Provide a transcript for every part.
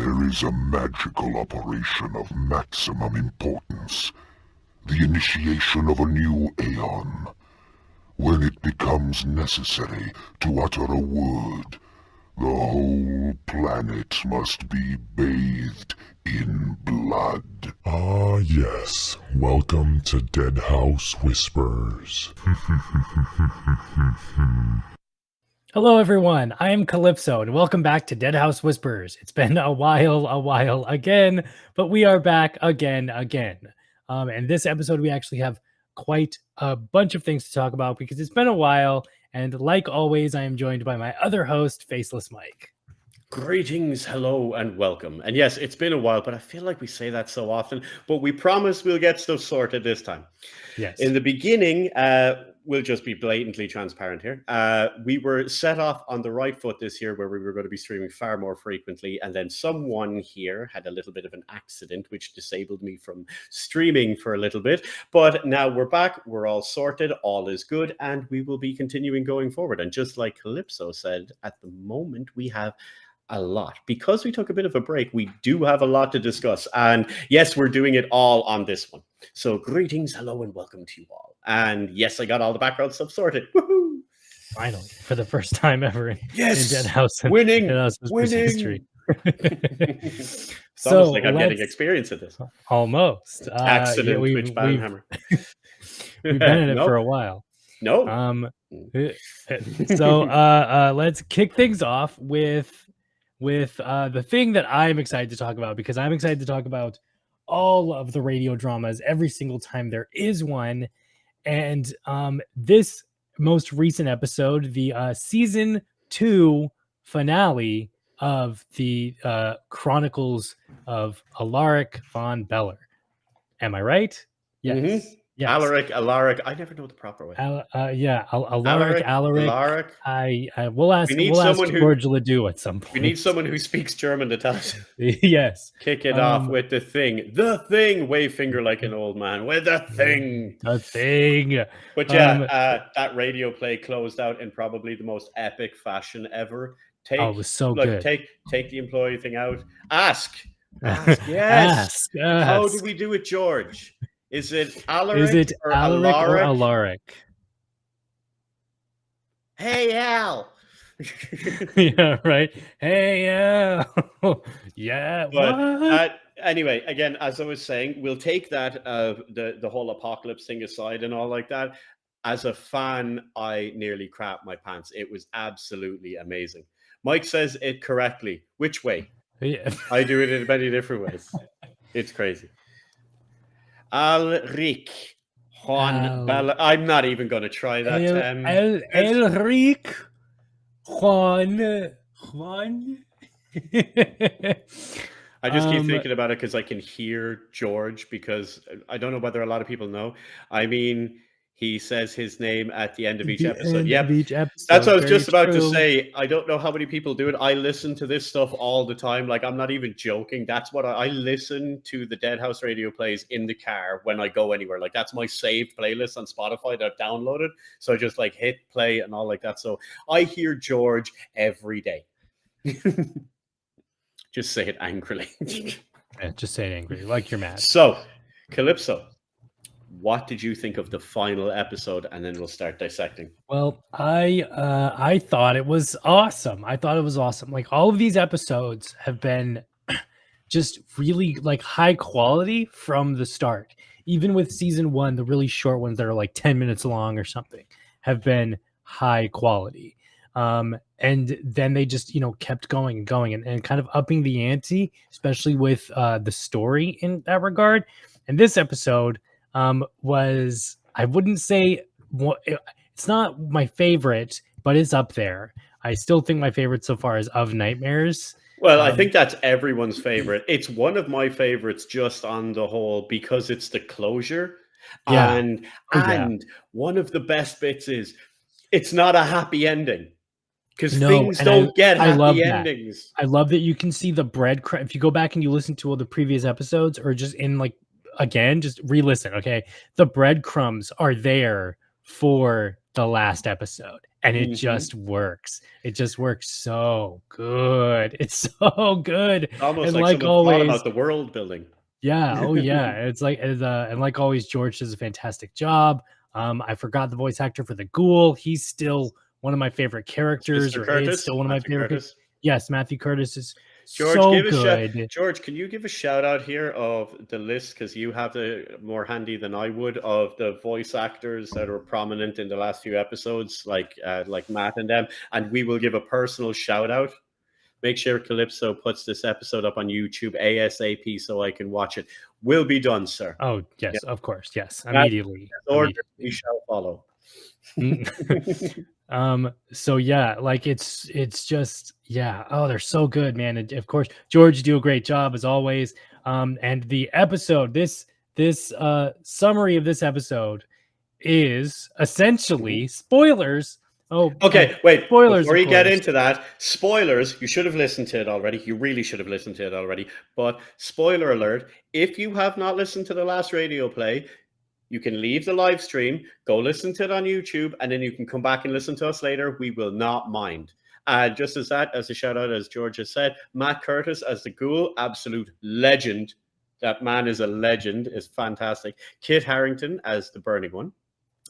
There is a magical operation of maximum importance. The initiation of a new aeon. When it becomes necessary to utter a word, the whole planet must be bathed in blood. Ah, yes. Welcome to Deadhaus Whispers. Hello, everyone. I am Calypso, and welcome back to Deadhaus Whispers. It's been a while again, but we are back again. And this episode, we actually have quite a bunch of things to talk about because it's been a while. And like always, I am joined by my other host, Faceless Mike. Greetings, hello, and welcome. And yes, it's been a while, but I feel like we say that so often, but we promise we'll get stuff sorted this time. Yes. In the beginning, we'll just be blatantly transparent here. We were set off on the right foot this year where we were going to be streaming far more frequently. And then someone here had a little bit of an accident, which disabled me from streaming for a little bit. But now we're back. We're all sorted. All is good. And we will be continuing going forward. And just like Calypso said, at the moment, we have a lot. Because we took a bit of a break, we do have a lot to discuss. And yes, we're doing it all on this one. So greetings, hello, and welcome to you all. And yes, I got all the background stuff sorted. Woohoo! Finally, for the first time ever in Deadhaus. Winning! History. It's So almost like I'm getting experience of this. Almost. Accident, Twitch Banhammer. We've been in it for a while. No. So let's kick things off with the thing that I'm excited to talk about, because I'm excited to talk about all of the radio dramas every single time there is one. And this most recent episode, the season 2 finale of the Chronicles of Alaric von Beller. Am I right? Yes. Mm-hmm. Yes. Alaric. I never know the proper way. Alaric. Alaric. We'll ask George Ledoux at some point. We need someone who speaks German to tell us. Yes. Kick it off with the thing. Wave finger like an old man. With the thing. The thing. But yeah, that radio play closed out in probably the most epic fashion ever. It was so good. Take the employee thing out. Ask. Yes. Ask. How do we do it, George? Is it Alaric? Is it or Alaric Alaric? or Alaric? Hey, Al. Yeah, right. Hey, Al. Yeah. But anyway, again, as I was saying, we'll take that the whole apocalypse thing aside and all like that. As a fan, I nearly crapped my pants. It was absolutely amazing. Mike says it correctly. Which way? Yeah. I do it in many different ways. It's crazy. Alaric Juan Bella. I'm not even going to try that. Alaric Juan. I just keep thinking about it because I can hear George, because I don't know whether a lot of people know. I mean, he says his name at the end of each episode. Yep. That's what I was just about to say. I don't know how many people do it. I listen to this stuff all the time. Like, I'm not even joking. That's what I listen to the Deadhaus radio plays in the car when I go anywhere. Like, that's my saved playlist on Spotify that I've downloaded. So I just like hit play and all like that. So I hear George every day. Just say it angrily. Yeah, just say it angrily, like you're mad. So, Calypso, what did you think of the final episode? And then we'll start dissecting. Well, I thought it was awesome. Like, all of these episodes have been just really like high quality from the start. Even with season 1, the really short ones that are like 10 minutes long or something have been high quality. And then they just, kept going and kind of upping the ante, especially with the story in that regard. And this episode was, I wouldn't say, it's not my favorite, but it's up there. I still think my favorite so far is Of Nightmares. Well, I think that's everyone's favorite. It's one of my favorites just on the whole because it's the closure. Yeah. And one of the best bits is it's not a happy ending. Because things don't get happy endings. I love that you can see the breadcrumb. If you go back and you listen to all the previous episodes, or just in like, again, just re-listen, okay? The breadcrumbs are there for the last episode, and it Mhm. just works. It just works so good. It's so good. Almost And like like someone thought always, about the world building. yeah, oh yeah. It's like and like always, George does a fantastic job. I forgot the voice actor for the ghoul. He's still one of my favorite characters, Mr. or is Curtis, still one of my Matthew favorite. Curtis. Yes, Matthew Curtis is George, so give a shout. good. George, can you give a shout out here of the list, because you have it more handy than I would, of the voice actors that are prominent in the last few episodes, like Matt and them, and we will give a personal shout out. Make sure Calypso puts this episode up on YouTube ASAP so I can watch it. Will be done, sir. Oh yes, of course, yes, That immediately. order we shall follow. So yeah, like it's just, yeah, oh, they're so good, man. And of course, George, you do a great job as always. And the episode, this summary of this episode is essentially spoilers. Oh, Okay, wait. spoilers, Before of you get course. into that, spoilers, you should have listened to it already. You really should have listened to it already. But spoiler alert, if you have not listened to the last radio play, you can leave the live stream, go listen to it on YouTube, and then you can come back and listen to us later. We will not mind. Just as a shout out, as George has said, Matt Curtis as the ghoul, absolute legend. That man is a legend, is fantastic. Kit Harington as the burning one.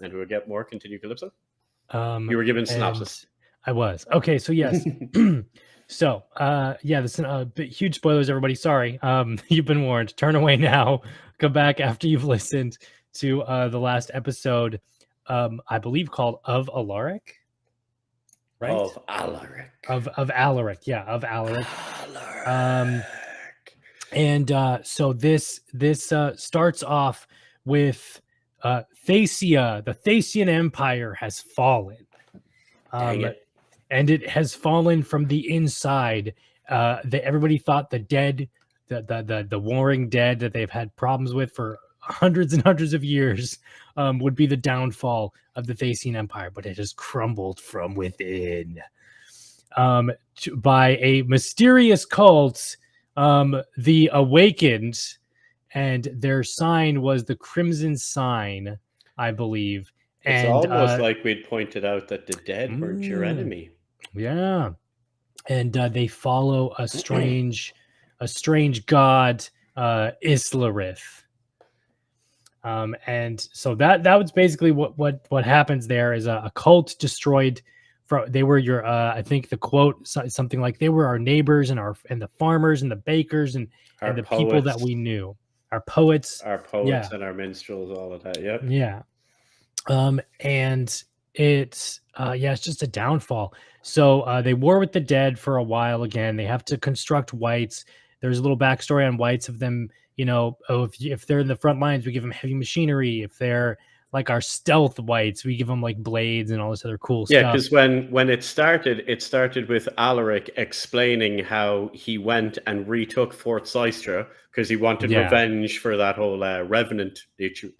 And we'll get more. Continue, Calypso. You were given synopsis. I was. Okay, so yes. So yeah, this huge spoilers, everybody. Sorry. You've been warned. Turn away now. Come back after you've listened to the last episode, I believe called Of Alaric. Right? Of Alaric. Of Alaric, yeah, of Alaric. Alaric. And so this starts off with Thacia. The Thacian Empire has fallen. Dang it. And it has fallen from the inside. Everybody thought the dead, the warring dead that they've had problems with for hundreds and hundreds of years would be the downfall of the Thacian Empire, but it has crumbled from within by a mysterious cult, the Awakened, and their sign was the Crimson Sign, I believe. It's And almost like we'd pointed out that the dead weren't your enemy. Yeah, and they follow a strange god, Islarith. And so that was basically what happens there. Is a cult destroyed. They were your I think the quote something like, they were our neighbors and the farmers and the bakers and the poets, people that we knew, our poets, and our minstrels, all of that. Yep. Yeah. And it's it's just a downfall. So they war with the dead for a while again. They have to construct wights. There's a little backstory on wights of them, if they're in the front lines, we give them heavy machinery. If they're like our stealth wights, we give them like blades and all this other cool stuff. Yeah, because when it started with Alaric explaining how he went and retook Fort Systra because he wanted revenge for that whole revenant issue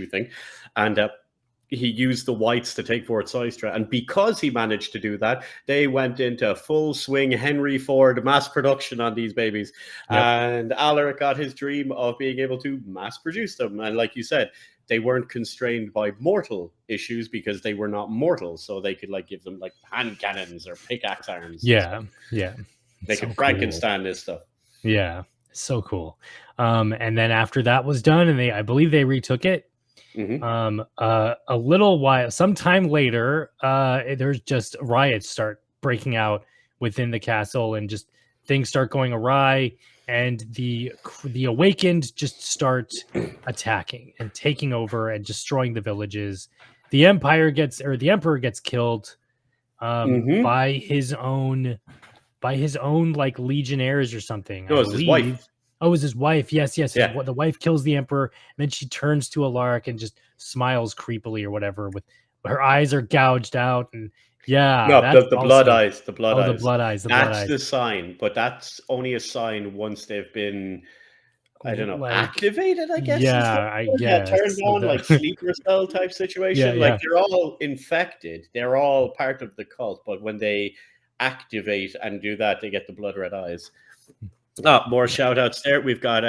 thing, and he used the whites to take Fort Systra, and because he managed to do that, they went into full swing Henry Ford mass production on these babies. Yep. And Alaric got his dream of being able to mass produce them, and like you said, they weren't constrained by mortal issues because they were not mortal, so they could give them hand cannons or pickaxe arms. Yeah. They could Frankenstein this stuff. Yeah, so cool. And then after that was done, and I believe they retook it. Mm-hmm. A little while, sometime later, there's just riots start breaking out within the castle, and just things start going awry. And the Awakened just start attacking and taking over and destroying the villages. The Emperor gets killed by his own legionnaires or something. No, it was his wife. Oh, it was his wife. Yes. Yeah. The wife kills the Emperor, and then she turns to Alaric and just smiles creepily or whatever. With her eyes are gouged out, and the blood eyes. The blood eyes. The blood eyes. That's the sign, but that's only a sign once they've been, I don't know, activated. I guess. Yeah, I guess. Turned on, sleeper cell type situation. They're all infected. They're all part of the cult, but when they activate and do that, they get the blood red eyes. Oh, more shout outs there. We've got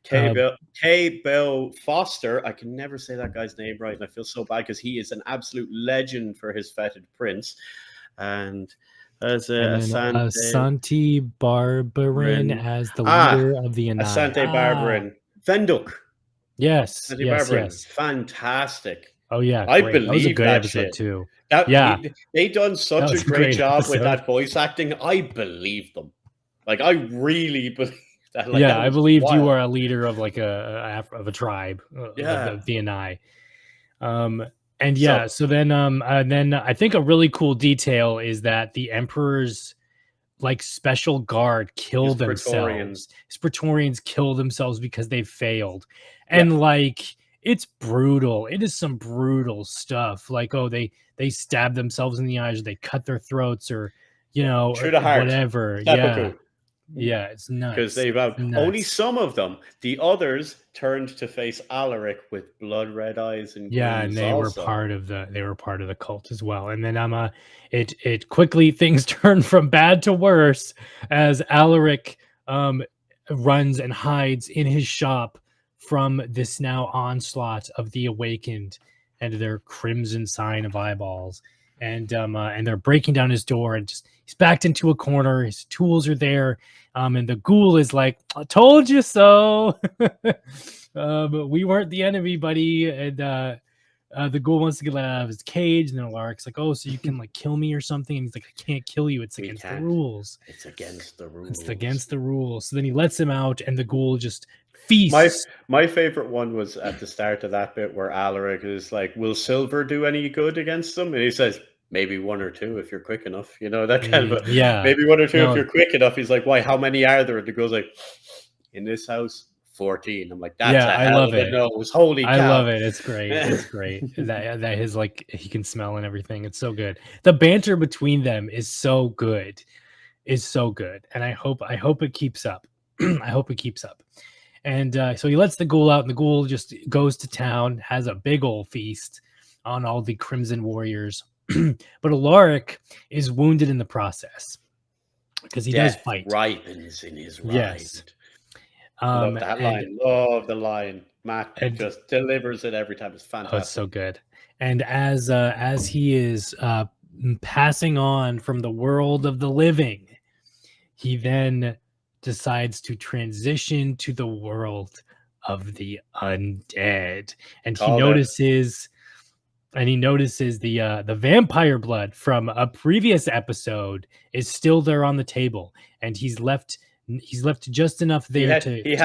K. Bill Foster. I can never say that guy's name right, and I feel so bad because he is an absolute legend for his fetid prince. And as Asante Barbarin as the leader of the Anai. Asante Barbarin. Venduk. Yes. Asante Barbarin. Fantastic. Oh yeah, I believe that was a good episode shit. too. They done such a great job episode with that voice acting. I believe them. Like, I really believe that. Like, I believed you are a leader of like a tribe of the Anai. So then I think a really cool detail is that the Emperor's like special guard kill themselves. His Praetorians kill themselves because they failed. And like, it's brutal. It is some brutal stuff. Like, they stab themselves in the eyes, or they cut their throats, or through the heart, whatever. Yeah, it's nuts. Because they've only some of them. The others turned to face Alaric with blood red eyes and and they were part of the cult as well. And then it quickly things turn from bad to worse as Alaric runs and hides in his shop from this now onslaught of the awakened and their crimson sign of eyeballs. And they're breaking down his door, and just he's backed into a corner. His tools are there, and the ghoul is like, "I told you so." But we weren't the enemy, buddy. And the ghoul wants to get out of his cage, and then Alaric's like, "Oh, so you can like kill me or something?" And he's like, "I can't kill you. It's against the rules. It's against the rules. It's against the rules." So then he lets him out, and the ghoul just feasts. My favorite one was at the start of that bit where Alaric is like, "Will silver do any good against them?" And he says, "Maybe one or two if you're quick enough." That kind of maybe one or two if you're quick enough. He's like, "Why? How many are there?" And the girl's like, "In this house, 14." I'm like, "That's a hell of a nose. Holy cow." I love it. It's great. It's great. that his like he can smell and everything. It's so good. The banter between them is so good. And I hope it keeps up. I hope it keeps up. And so he lets the ghoul out, and the ghoul just goes to town, has a big old feast on all the Crimson Warriors. But Alaric is wounded in the process because he does fight. Ripens in his right. Yes. Love that line. Love the line. Matt just delivers it every time. It's fantastic. Oh, it's so good. And as he is passing on from the world of the living, he then decides to transition to the world of the undead, and he notices the vampire blood from a previous episode is still there on the table, and he's left just enough there he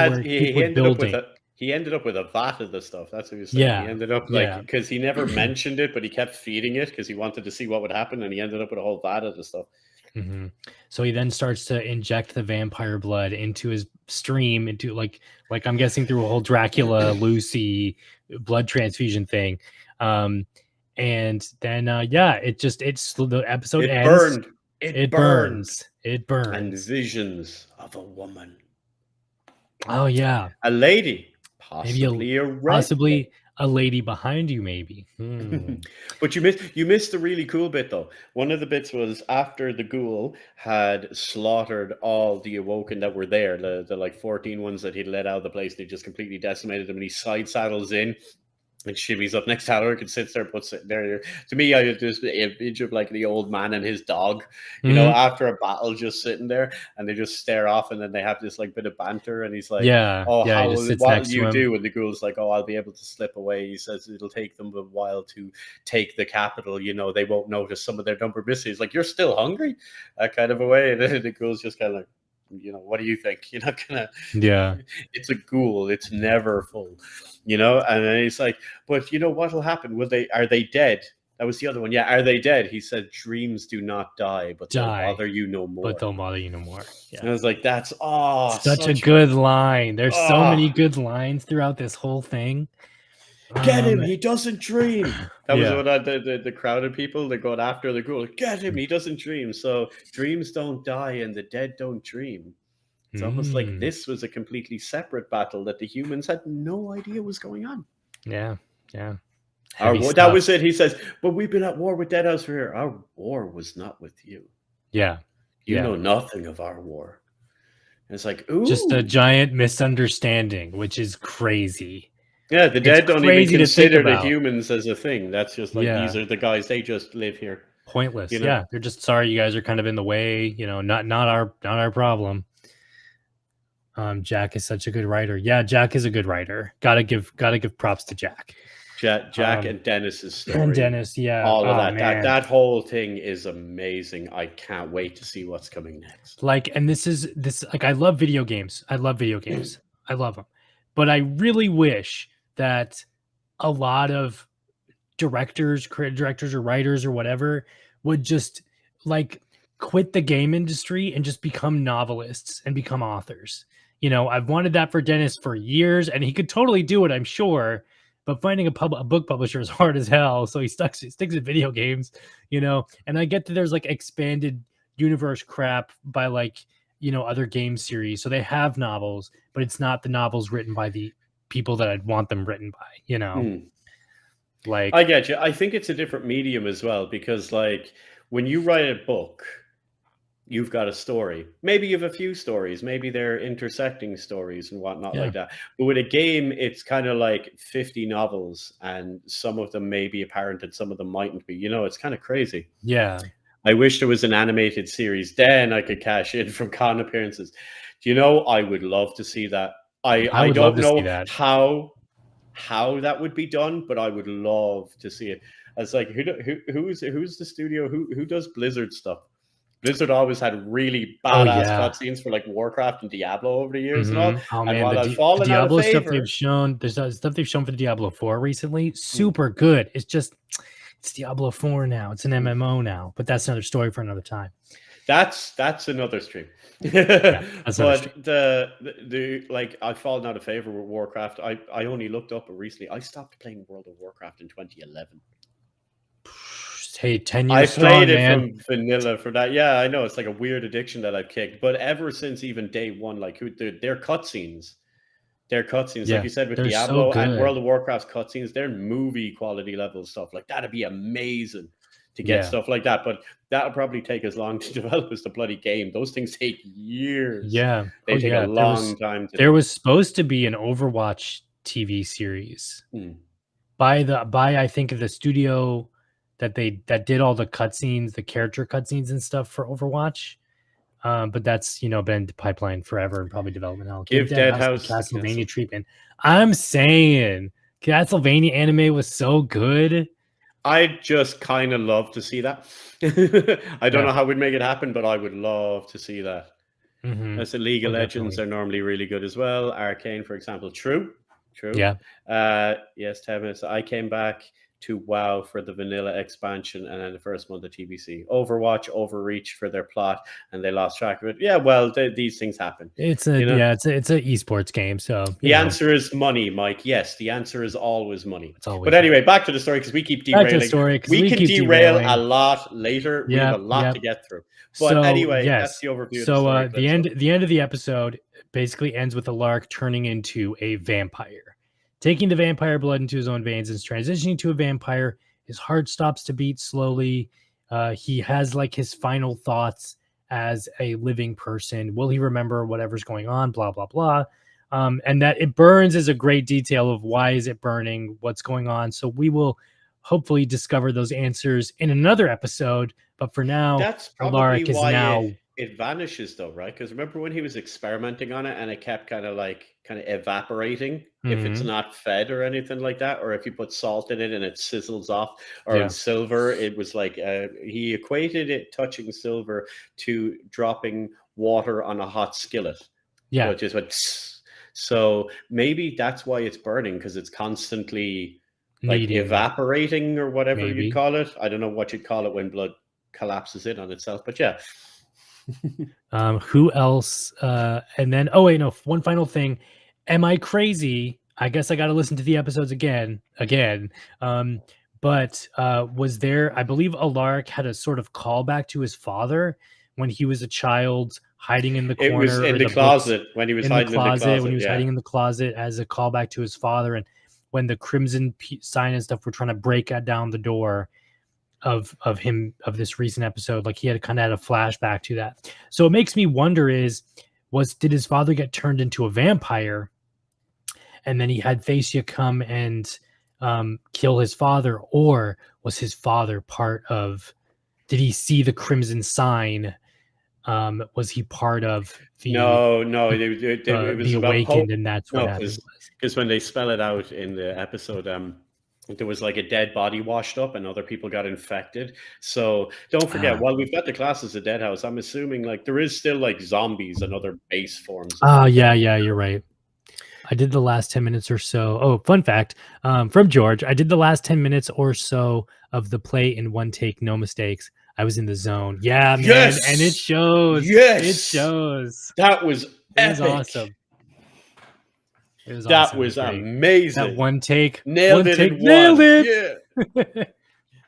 ended up with a vat of the stuff. That's what he was saying. Yeah. He ended up because he never mentioned it, but he kept feeding it because he wanted to see what would happen, and he ended up with a whole vat of the stuff. Mm-hmm. So he then starts to inject the vampire blood into his stream, into like I'm guessing through a whole Dracula Lucy blood transfusion thing. And then the episode ends. It burns. And visions of a woman. Oh yeah, a lady, possibly a lady behind you, maybe. But you missed the really cool bit though. One of the bits was after the ghoul had slaughtered all the awoken that were there, the like 14 ones that he'd let out of the place. They just completely decimated them, and he side saddles in and shimmies up next to Alaric and sits there, puts it there. To me, I had this image of like the old man and his dog, after a battle, just sitting there, and they just stare off, and then they have this like bit of banter, and he's like, what will you do? And the ghoul's like, "Oh, I'll be able to slip away." He says it'll take them a while to take the capital. They won't notice some of their number missing. He's like, "You're still hungry?" That kind of a way. And then the ghoul's just kind of like, what do you think? You're not gonna. Yeah. It's a ghoul. It's never full. And then he's like, "But what'll happen? Are they dead?" That was the other one. Yeah, are they dead? He said, "Dreams do not die, but they'll bother you no more." Yeah. And I was like, that's such a good line. There's so many good lines throughout this whole thing. Get him! He doesn't dream. That was what the crowded people, they're going after the ghoul. Get him! He doesn't dream. So dreams don't die, and the dead don't dream. It's almost like this was a completely separate battle that the humans had no idea was going on. Yeah. That was it. He says, "But we've been at war with Deadhaus for here. Our war was not with you. Yeah. You know nothing of our war." And it's like, ooh. Just a giant misunderstanding, which is crazy. Yeah, the dead don't even crazy to think consider the about. humans as a thing. That's just like, Yeah. these are the guys, they just live here. Pointless. You know? Yeah, they're just sorry you guys are kind of in the way. You know, not our problem. Jack is such a good writer. Yeah, Jack is a good writer. Gotta give props to Jack. Jack and Dennis's story. And Dennis, yeah. All of that. Man. That whole thing is amazing. I can't wait to see what's coming next. Like, and this like, I love video games. I love video games. I love them. But I really wish that a lot of directors or writers or whatever would just like quit the game industry and just become novelists and become authors. You know, I've wanted that for Dennis for years, and he could totally do it, I'm sure. But finding a book publisher is hard as hell. So he sticks with video games, you know. And I get that there's like expanded universe crap by like, you know, other game series. So they have novels, but it's not the novels written by the people that I'd want them written by, you know. Like, I get you. I think it's a different medium as well, because like when you write a book, you've got a story. Maybe you have a few stories. Maybe they're intersecting stories and whatnot like that. But with a game, it's kind of like 50 novels, and some of them may be apparent and some of them mightn't be. You know, it's kind of crazy. Yeah. I wish there was an animated series. Then I could cash in from con appearances. Do you know, I would love to see that. I don't know how that would be done, but I would love to see it. It's like, who's the studio who does Blizzard stuff? Blizzard always had really badass cutscenes for like Warcraft and Diablo over the years and all. Oh and man, while the I've fallen Diablo out of stuff favor, they've shown, there's stuff they've shown for the Diablo 4 recently. Super good. It's just, it's Diablo 4 now. It's an MMO now, but that's another story for another time. That's another stream. That's another But the like, I've fallen out of favor with Warcraft. I only looked up recently. I stopped playing World of Warcraft in 2011. Hey, 10 years I strong, played it man. from vanilla for that. Yeah, I know, it's like a weird addiction that I've kicked. But ever since even day one, like their cutscenes, like you said with Diablo and World of Warcraft's cutscenes, they're movie quality level stuff. Like that'd be amazing to get stuff like that. But that'll probably take as long to develop as the bloody game. Those things take years. Yeah, they take a long time. There was supposed to be an Overwatch TV series by I think of the studio that did all the cutscenes, the character cutscenes and stuff for Overwatch. But that's, you know, been the pipeline forever and probably development hell. Give Deadhaus Castlevania treatment. I'm saying Castlevania anime was so good. I just kind of love to see that. I don't know how we'd make it happen, but I would love to see that. That's the League of Legends. They're normally really good as well. Arcane, for example. True. Yeah. Yes, 10 minutes. I came back to WoW for the vanilla expansion and then the first month of TBC. Overwatch overreached for their plot and they lost track of it. Yeah, well, these things happen. It's a it's a esports game. So the answer is money, Mike. Yes, the answer is always money. It's always but anyway, back to the story because we keep derailing. We can derail a lot later. We have a lot to get through. But so, anyway, that's the overview. So of the end of the episode basically ends with Alaric turning into a vampire. Taking the vampire blood into his own veins and transitioning to a vampire. His heart stops to beat slowly. He has like his final thoughts as a living person. Will he remember whatever's going on? Blah, blah, blah. And that it burns is a great detail of why is it burning? What's going on? So we will hopefully discover those answers in another episode. But for now, that's probably Alaric why is now... it vanishes though, right? Because remember when he was experimenting on it and it kept kind of evaporating if it's not fed or anything like that, or if you put salt in it and it sizzles off, or in silver, it was like he equated it touching silver to dropping water on a hot skillet. Yeah, so it just went. So maybe that's why it's burning, because it's constantly like evaporating or whatever you call it. I don't know what you'd call it when blood collapses in on itself, but yeah. Who else? And then one final thing. Am I crazy? I guess I got to listen to the episodes again. But was there? I believe Alaric had a sort of callback to his father when he was a child, hiding in the corner. It was in the closet when he was hiding in the closet. When he was hiding in the closet, as a callback to his father, and when the Crimson Sign and stuff were trying to break down the door of this recent episode, like he had kind of had a flashback to that. So it makes me wonder, is did his father get turned into a vampire, and then he had Thacia come and kill his father, or was his father part of? Did he see the crimson sign? Was he part of the No, it was the about awakened, and that's what no, happened? because when they spell it out in the episode, there was like a dead body washed up and other people got infected. So don't forget, while we've got the classes of Deadhaus, I'm assuming like there is still like zombies and other base forms. Oh, yeah, you're right. I did the last 10 minutes or so. Oh, fun fact from George. I did the last 10 minutes or so of the play in one take, no mistakes. I was in the zone. Yeah, man. Yes! And it shows. Yes! It shows. That was It was epic. awesome. It was That awesome. was It great. amazing. That one take. Nailed one it take, in nailed one. it. Yeah.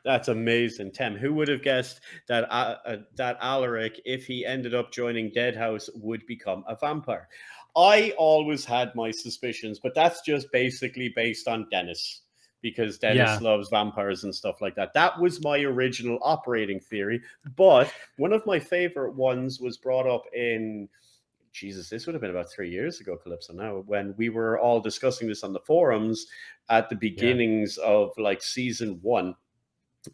That's amazing. Tem, who would have guessed that that Alaric, if he ended up joining Deadhaus, would become a vampire? I always had my suspicions, but that's just basically based on Dennis, because Dennis loves vampires and stuff like that. That was my original operating theory. But one of my favorite ones was brought up in, Jesus, this would have been about 3 years ago, Calypso, now, when we were all discussing this on the forums at the beginnings of like season 1.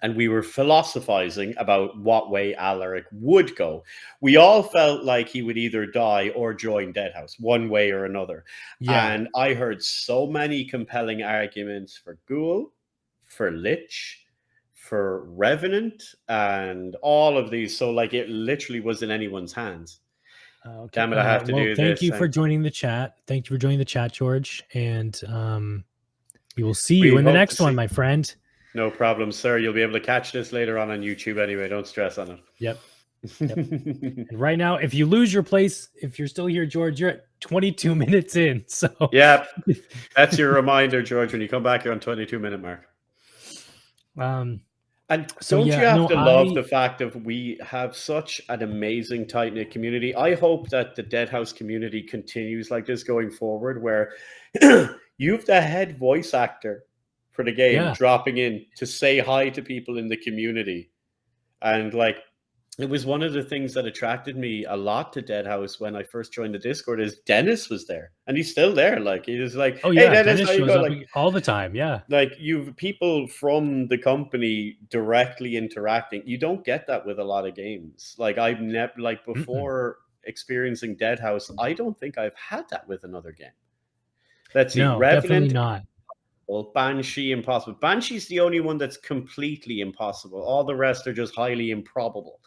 And we were philosophizing about what way Alaric would go. We all felt like he would either die or join Deadhaus, one way or another. Yeah. And I heard so many compelling arguments for Ghoul, for Lich, for Revenant, and all of these. So like it literally was in anyone's hands. Okay. Damn it, I have to do this. Thank you for joining the chat. Thank you for joining the chat, George. And we will see you in the next one, my friend. No problem, sir. You'll be able to catch this later on YouTube anyway. Don't stress on it. Yep. And right now, if you lose your place, if you're still here, George, you're at 22 minutes in. So yep. That's your reminder, George, when you come back, you're on 22-minute mark. And so don't you have to love the fact that we have such an amazing, tight-knit community? I hope that the Deadhaus community continues like this going forward, where you've the head voice actor for the game dropping in to say hi to people in the community. And like, it was one of the things that attracted me a lot to Deadhaus when I first joined the Discord, is Dennis was there, and he's still there. Like, he was like, oh yeah, hey, Dennis, how you shows go? up Like, all the time. Yeah. Like, you've people from the company directly interacting. You don't get that with a lot of games. Like, I've never, like, before experiencing Deadhaus, I don't think I've had that with another game. Let's see. No, Revenant, definitely not. well, Banshee, impossible. Banshee's the only one that's completely impossible. All the rest are just highly improbable.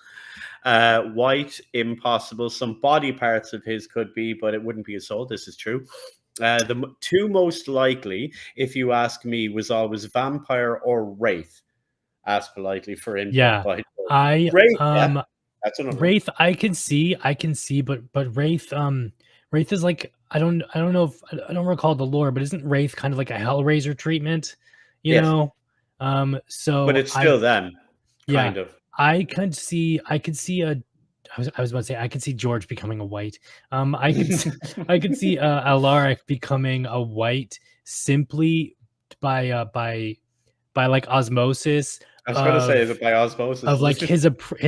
White, impossible. Some body parts of his could be, but it wouldn't be a soul. This is true. The two most likely, if you ask me, was always Vampire or Wraith. Ask politely for input. Yeah, Wraith, that's another Wraith. I can see, but Wraith, Wraith is like, I don't know if I don't recall the lore, but isn't Wraith kind of like a Hellraiser treatment? You know, so but it's still them, kind of. I could see a. I was about to say I could see George becoming a white. I could see Alaric becoming a white simply by like osmosis. I was going to say that by osmosis of like his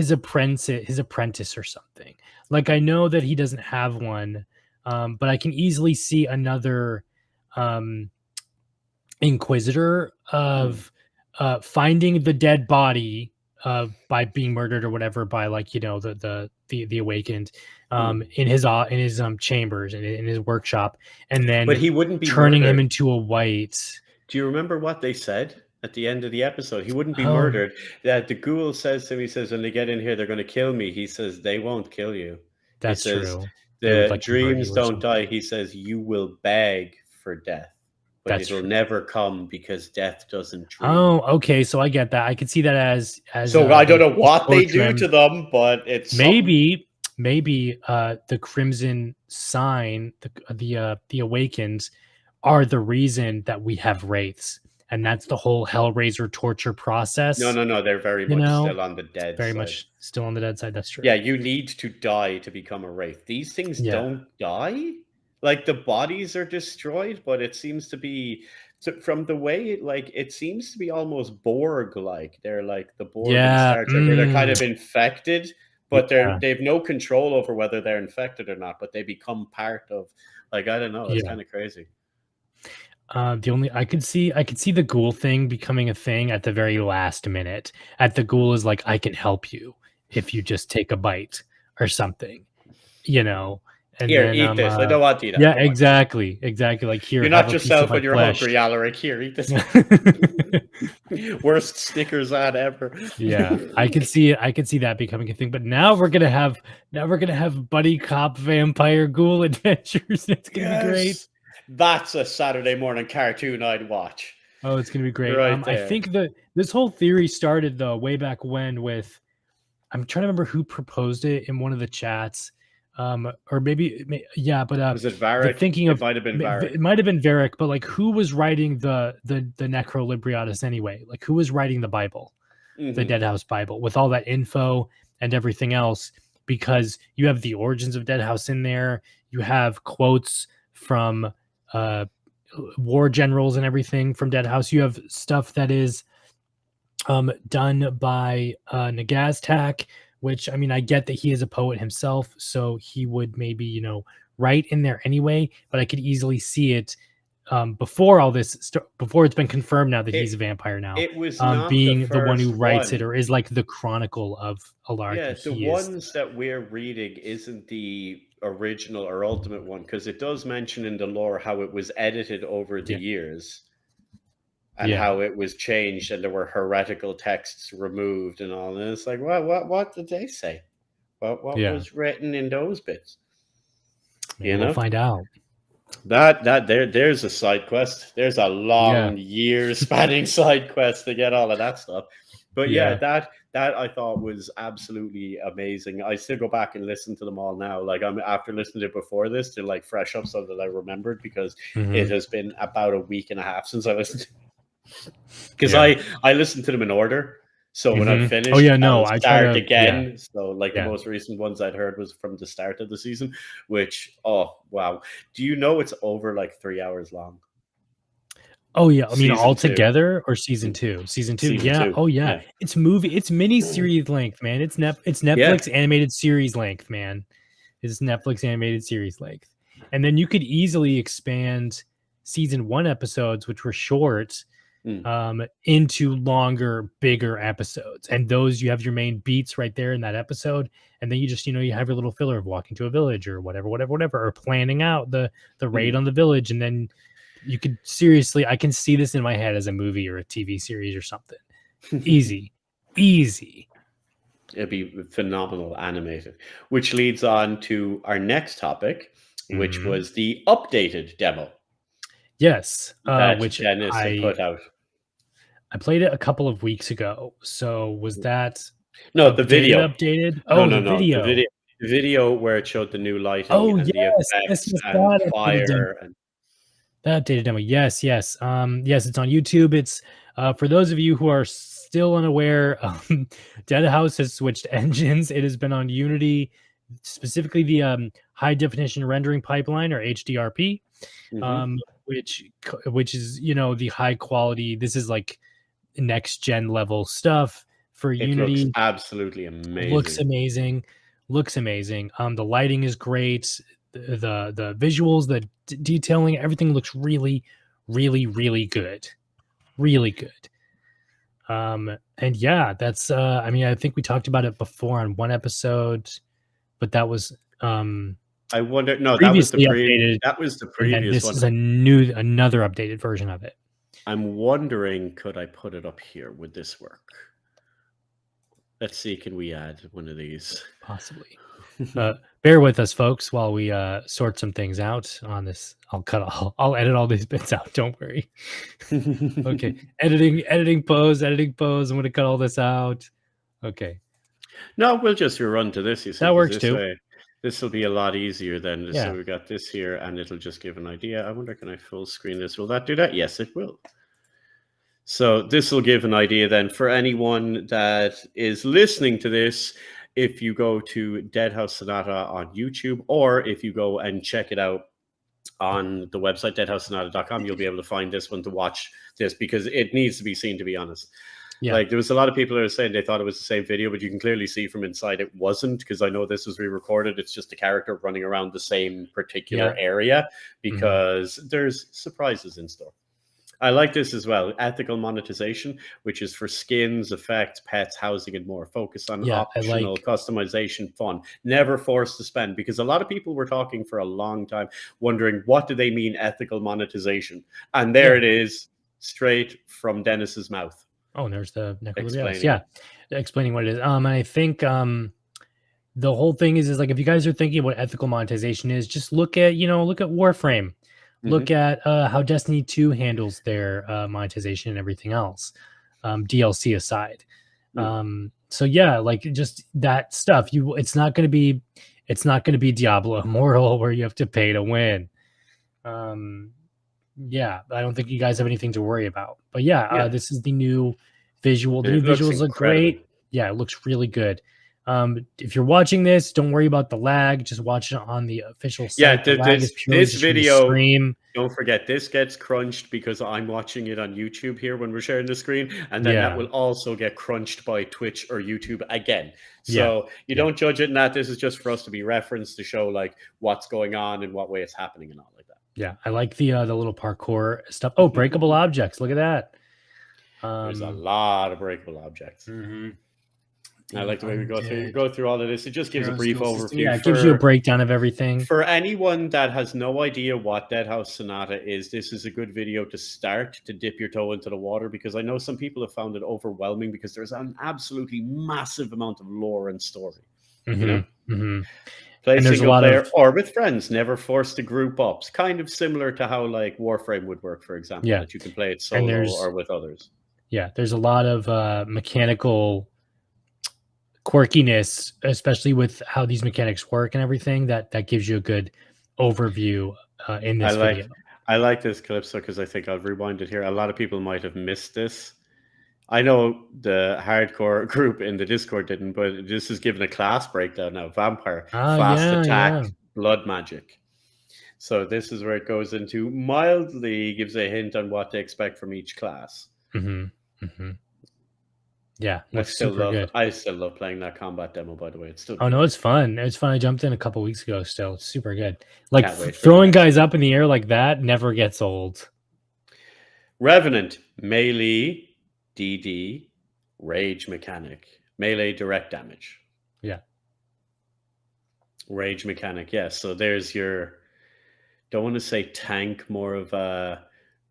apprentice or something. Like, I know that he doesn't have one, but I can easily see another Inquisitor of finding the dead body by being murdered or whatever by, like, you know, the awakened in his chambers and in his workshop, and then but he wouldn't be turning murdered. him into a white. Do you remember what they said at the end of the episode? He wouldn't be murdered. That the ghoul says to him, he says, when they get in here, they're going to kill me. He says, they won't kill you. That's he says, true. The like dreams don't die. He says, you will beg for death, but it'll never come because death doesn't dream. Oh, okay. So I get that. I could see that as so I don't know what they do to them, but it's maybe the Crimson Sign, the Awakens, are the reason that we have wraiths, and that's the whole Hellraiser torture process. No, they're very much still on the dead very side. Much still on the dead side. That's true. Yeah, you need to die to become a wraith. These things don't die. Like, the bodies are destroyed, but it seems to be, from the way, like, it seems to be almost Borg-like. They're like the Borg in Star Trek, where they're kind of infected, but they've no control over whether they're infected or not, but they become part of, like, I don't know, it's kind of crazy. I could see the ghoul thing becoming a thing at the very last minute. The ghoul is like, I can help you if you just take a bite or something, And Here, then, eat this. I don't want to eat that. Yeah, exactly. Like, here, you're have not a piece yourself of my when you're flesh. hungry, Alaric. Here, eat this. Worst Snickers ad ever. Yeah, I could see that becoming a thing. But now we're gonna have buddy cop vampire ghoul adventures. It's gonna be great. That's a Saturday morning cartoon I'd watch. Oh, it's gonna be great. Right I think this whole theory started though way back when with, I'm trying to remember who proposed it in one of the chats. Or maybe but was it Varric? It might have been Varric. It might have been Varric, but like, who was writing the Necrolibriatus anyway? Like, who was writing the Bible, the Deadhaus Bible, with all that info and everything else? Because you have the origins of Deadhaus in there, you have quotes from war generals and everything from Deadhaus. You have stuff that is done by Nagaztak, which, I mean, I get that he is a poet himself, so he would maybe, write in there anyway, but I could easily see it before all this, before it's been confirmed now that he's a vampire now. It was being the one who writes it, or is like the chronicle of Alaric. Yeah, the ones that we're reading isn't the original or ultimate one, because it does mention in the lore how it was edited over the years. And how it was changed, and there were heretical texts removed and all. And it's like, what did they say? What was written in those bits? We'll find out. There's a side quest. There's a long year spanning side quest to get all of that stuff. But that I thought was absolutely amazing. I still go back and listen to them all now. Like, I'm after listening to it before this to like fresh up so that I remembered, because it has been about a week and a half since I listened to it. Because I listened to them in order, so when I finished, I start again. So like the most recent ones I'd heard was from the start of the season, which, oh wow, do you know it's over like 3 hours long? Oh yeah, I mean, all together, or season two? Season two. Oh yeah, it's mini series length, man. It's Netflix animated series length, man. It's Netflix animated series length, and then you could easily expand season 1 episodes, which were short, into longer, bigger episodes, and those, you have your main beats right there in that episode, and then you just, you have your little filler of walking to a village or whatever, or planning out the raid on the village, and then you could seriously, I can see this in my head as a movie or a TV series or something. Easy. It'd be phenomenal animated, which leads on to our next topic, which was the updated demo. Yes, which Dennis had put out. I played it a couple of weeks ago. So was that the video updated? The video. The video where it showed the new lighting and the effects and fire. That updated demo. Yes. Yes, it's on YouTube. It's for those of you who are still unaware, Deadhaus has switched engines. It has been on Unity, specifically the high definition rendering pipeline, or HDRP. Which is, the high quality. This is like next gen level stuff for Unity. Looks absolutely amazing. Looks amazing. The lighting is great. The visuals, the detailing, everything looks really, really, really good. Really good. And yeah, that's I mean, I think we talked about it before on one episode, but that was I wonder. No, that was the previous. That was the previous this one. This is another updated version of it. I'm wondering, could I put it up here? Would this work? Let's see. Can we add one of these? Possibly. Bear with us, folks, while we sort some things out on this. I'll edit all these bits out. Don't worry. Okay. Editing pose. I'm going to cut all this out. Okay. No, we'll just rerun to this. You see, that works too. Way. This will be a lot easier then. Yeah. So we got this here, and it'll just give an idea. I wonder, can I full screen this? Will that do that? Yes, it will. So this will give an idea then for anyone that is listening to this. If you go to Deadhaus Sonata on YouTube, or if you go and check it out on the website, deadhaussonata.com, you'll be able to find this one to watch this, because it needs to be seen, to be honest. Yeah. Like there was a lot of people that were saying they thought it was the same video, but you can clearly see from inside it wasn't, because I know this was re-recorded. It's just a character running around the same particular area because there's surprises in store. I like this as well. Ethical monetization, which is for skins, effects, pets, housing, and more. Focus on optional customization, fun. Never forced to spend, because a lot of people were talking for a long time, wondering what do they mean ethical monetization? And there it is, straight from Dennis's mouth. Oh, and there's the explaining what it is. And I think the whole thing is like, if you guys are thinking what ethical monetization is, just look at Warframe. Look at how Destiny 2 handles their monetization and everything else, DLC aside. So yeah, like just that stuff. It's not going to be Diablo Immortal where you have to pay to win. Yeah, I don't think you guys have anything to worry about. But this is the new visual. The new visuals look great. Yeah, it looks really good. If you're watching this, don't worry about the lag. Just watch it on the official site. This video, don't forget, this gets crunched because I'm watching it on YouTube here when we're sharing the screen, and then that will also get crunched by Twitch or YouTube again. So you don't judge it in that. This is just for us to be referenced to show like what's going on and what way it's happening and all like that. Yeah, I like the little parkour stuff. Oh, breakable objects. Look at that. There's a lot of breakable objects. I like the way we go through all of this. It just gives a brief overview. Yeah, it gives you a breakdown of everything. For anyone that has no idea what Deadhaus Sonata is, this is a good video to start, to dip your toe into the water, because I know some people have found it overwhelming because there's an absolutely massive amount of lore and story. You know? Play single player or with friends, never forced to group ups. Kind of similar to how like Warframe would work, for example, that you can play it solo or with others. Yeah, there's a lot of mechanical quirkiness, especially with how these mechanics work and everything, that gives you a good overview in this video. I like this Calypso because I think I'll rewind it here. A lot of people might have missed this. I know the hardcore group in the Discord didn't, but this is given a class breakdown now. Vampire, fast attack, blood magic. So this is where it goes into mildly gives a hint on what to expect from each class. Yeah, I still love playing that combat demo, by the way. It's still it's fun. It's fun. I jumped in a couple weeks ago still. It's super good. Like throwing guys up in the air like that never gets old. Revenant, melee, DD, rage mechanic, melee direct damage. Yeah. Rage mechanic, yes. So there's your, don't want to say tank, more of a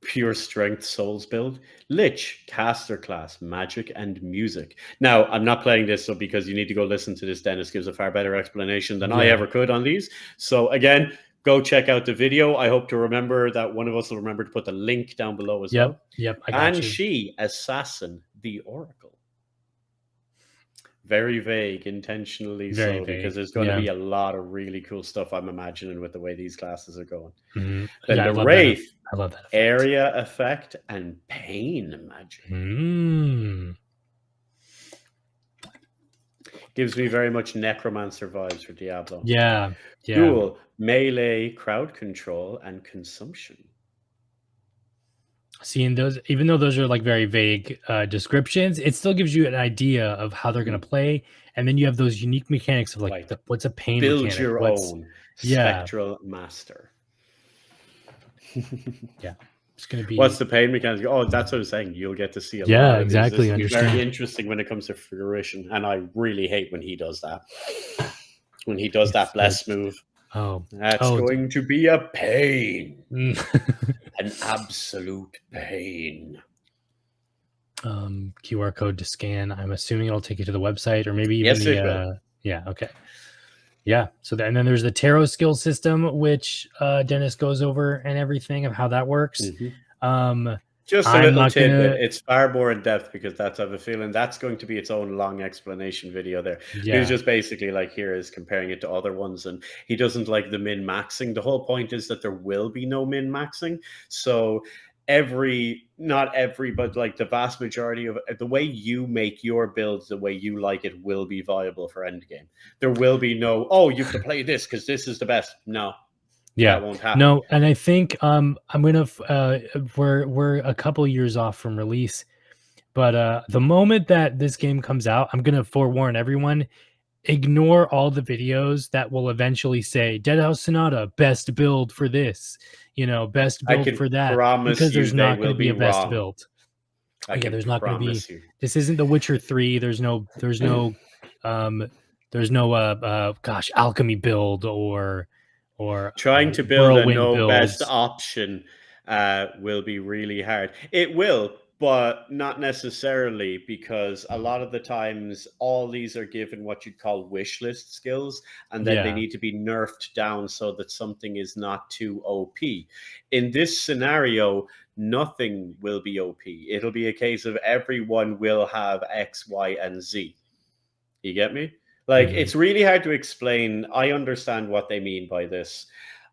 pure strength souls build. Lich, caster class, magic and music. Now, I'm not playing this so because you need to go listen to this. Dennis gives a far better explanation than I ever could on these. So again, go check out the video. I hope to remember that one of us will remember to put the link down below as well. Yep, I got you. She, Assassin, the Oracle. Very vague, intentionally so, because there's going to be a lot of really cool stuff, I'm imagining, with the way these classes are going. Then the Wraith, I love that effect. Area effect and pain magic. Gives me very much Necromancer vibes for Diablo. Yeah. Dual, melee, crowd control, and consumption. Seeing those, even though those are like very vague descriptions, it still gives you an idea of how they're going to play. And then you have those unique mechanics of like, what's a pain build mechanic? Your own spectral master. It's going to be. What's the pain mechanic? Oh, that's what I was saying. You'll get to see a lot of exactly. It's very interesting when it comes to fruition. And I really hate when he does that. When he does that bless move. That's going to be a pain. An absolute pain. QR code to scan. I'm assuming it'll take you to the website, or maybe even so and then there's the tarot skill system, which Dennis goes over and everything of how that works. Just a little tidbit. It's far more in depth because I have a feeling that's going to be its own long explanation video there. He was just basically like, here is comparing it to other ones, and he doesn't like the min-maxing. The whole point is that there will be no min-maxing. So not every, but like the vast majority of the way you make your builds, the way you like it, will be viable for endgame. There will be no, you have to play this because this is the best. No. That won't happen. No, and I think I'm gonna we're a couple years off from release. But the moment that this game comes out, I'm gonna forewarn everyone: ignore all the videos that will eventually say Deadhaus Sonata best build for this, best I build can for that, promise because you there's they not going will to be be a best wrong. build. I Yeah, can there's not going to be. promise you. This isn't The Witcher 3. Um gosh, alchemy build or Trying to build a whirlwind no best builds. option will be really hard. It will, but not necessarily, because a lot of the times all these are given what you'd call wish list skills, and then they Yeah. need to be nerfed down so that something is not too OP. In this scenario, nothing will be OP. It'll be a case of everyone will have X, Y, and Z. You get me? Like, Mhm. it's really hard to explain. I understand what they mean by this.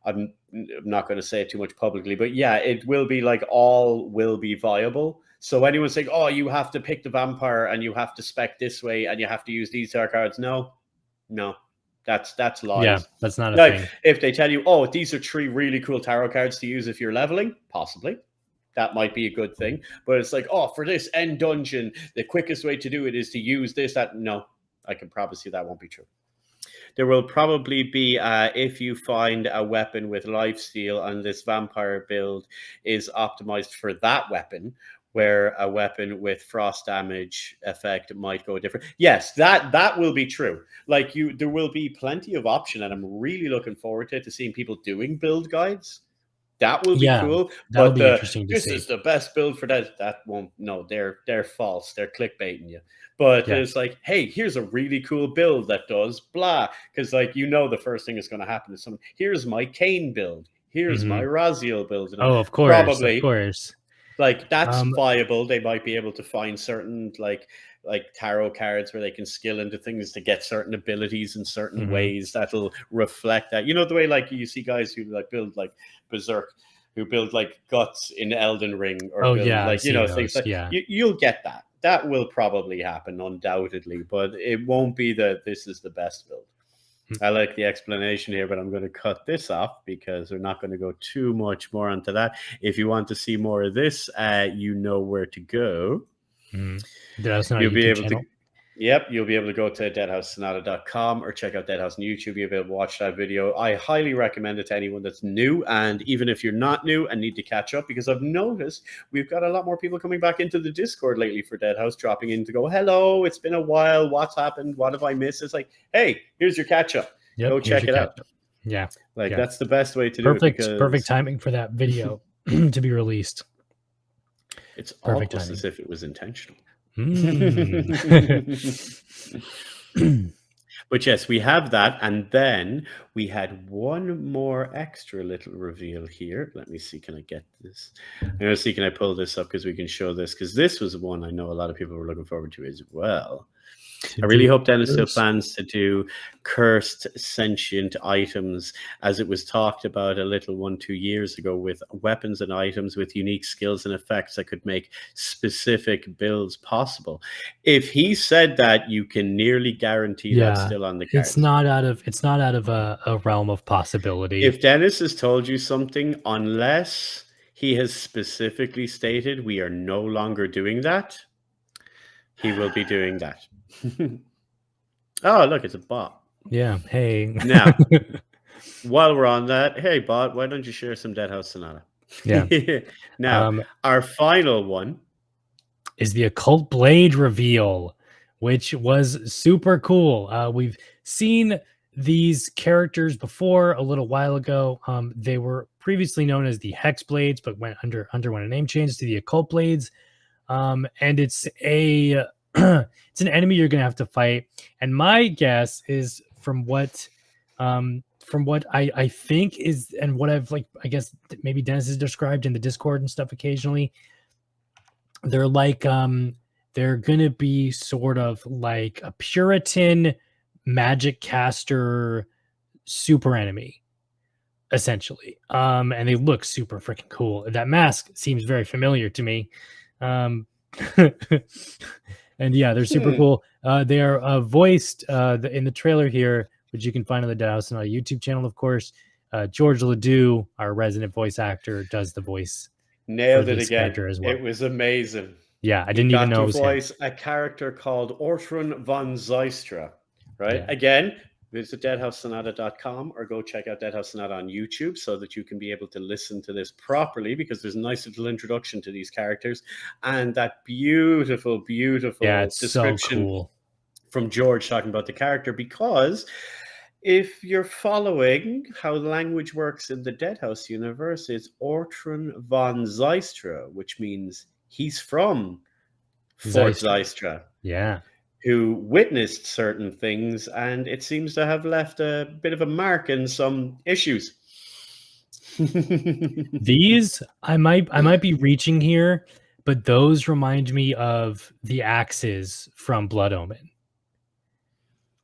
I'm not going to say it too much publicly, but yeah, it will be like all will be viable. So anyone saying, "Oh, you have to pick the vampire and you have to spec this way and you have to use these tarot cards," no, no, that's Yeah, lies. that's not a Like, thing. if they tell you, "Oh, these are 3 really cool tarot cards to use if you're leveling," possibly that might be a good thing. But it's like, "Oh, for this end dungeon, the quickest way to do it is to use this." That, no, I can promise you that won't be true. There will probably be, if you find a weapon with lifesteal and this vampire build is optimized for that weapon, where a weapon with frost damage effect might go different. Yes, that will be true. Like, there will be plenty of option, and I'm really looking forward to seeing people doing build guides. That will be Yeah, cool. that'll But be interesting to this see. is the best build for that. That won't. No, they're false. They're clickbaiting you. But Yeah. it's like, hey, here's a really cool build that does blah. Because, like, the first thing that's going to happen is someone, here's my Kane build. Here's my Mhm. Raziel build. And Oh, of course, of probably, course. like, that's Um, viable. They might be able to find certain, like tarot cards where they can skill into things to get certain abilities in certain mhm. ways that'll reflect that. The way, like, you see guys who like build like Berserk, who build like guts in Elden Ring, or Oh, build, yeah, I've like, seen things those. like, Yeah. you'll get that. That will probably happen undoubtedly, but it won't be that this is the best build. Mm. I like the explanation here, but I'm going to cut this off because we're not going to go too much more onto that. If you want to see more of this, you know where to go. Mhm. That's not a You'll be YouTube able to, channel. you'll be able to go to deadhoussonata.com or check out Deadhaus on YouTube. You'll be able to watch that video. I highly recommend it to anyone that's new, and even if you're not new and need to catch up, because I've noticed we've got a lot more people coming back into the Discord lately for Deadhaus, dropping in to go, "Hello, it's been a while. What's happened? What have I missed?" It's like, hey, here's your catch up. Yep, Go here's check your it out. catch up. Yeah, Like, yeah. that's the best way to do it, Perfect because timing for that video to be released. it's Perfect almost timing. as if it was intentional. Mm. But yes, we have that. And then we had one more extra little reveal here. Let me see. Can I get this? I'm going to see, can I pull this up because we can show this? Because this was one I know a lot of people were looking forward to as well. I really hope Dennis still plans to do cursed sentient items, as it was talked about a little 1-2 years ago, with weapons and items with unique skills and effects that could make specific builds possible. If he said that, you can nearly guarantee that's Yeah, still on the it's cards. not out of a realm of possibility. If Dennis has told you something, unless he has specifically stated we are no longer doing that, he will be doing that. Oh, look, it's a bot. Yeah. Hey. Now, while we're on that, hey, bot, why don't you share some Deadhaus Sonata? Yeah. Now, our final one is the Occult Blade reveal, which was super cool. We've seen these characters before a little while ago. They were previously known as the Hex Blades, but underwent a name change to the Occult Blades. And it's a it's an enemy you're gonna have to fight. And my guess is, from what I think is, and what I've, like, I guess maybe Dennis has described in the Discord and stuff occasionally, they're like they're gonna be sort of like a Puritan magic caster super enemy, essentially. And they look super freaking cool. That mask seems very familiar to me. And yeah, they're super cool. They are voiced in the trailer here, which you can find on the Deadhaus and our YouTube channel, of course. George Ledoux, our resident voice actor, does the voice nailed for it this again. character as well. It was amazing. Yeah, I You didn't even got know to it was him. voice a character called Ortrun von Zystra, right? Yeah. Again, visit deadhousenata.com or go check out Deadhaus Sonata on YouTube so that you can be able to listen to this properly, because there's a nice little introduction to these characters and that beautiful, beautiful Yeah, it's so description cool. from George talking about the character. Because if you're following how the language works in the Deadhaus universe, it's Ortrun von Zystra, which means he's from Fort Zystra. Zystra, Yeah. who witnessed certain things, and it seems to have left a bit of a mark in some issues. These I might be reaching here, but those remind me of the axes from Blood Omen.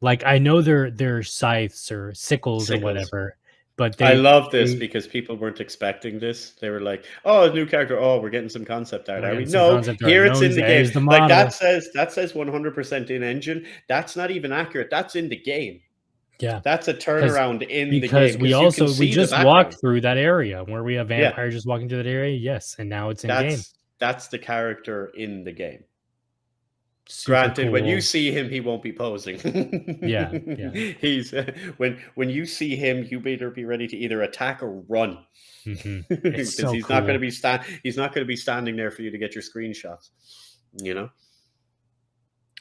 Like I know they're scythes or sickles or Sickles. whatever, but I love this they- because people weren't expecting this. They were like, "Oh, a new character. Oh, we're getting some concept art." We're Are we? getting some No, concept art. here No, it's in the game. here's the Like model. that says 100% in engine. That's not even accurate. That's in the game. Yeah. That's a turnaround in the game. Because we you also can we see the just background. walked through that area where we have vampires just walking through that area. Yes, and now it's in game. That's the character in the game. Super Granted, when you cool. see him, he won't be posing. Yeah. He's when you see him, you better be ready to either attack or run, because so he's not going to be he's not going to be standing there for you to get your screenshots. You know.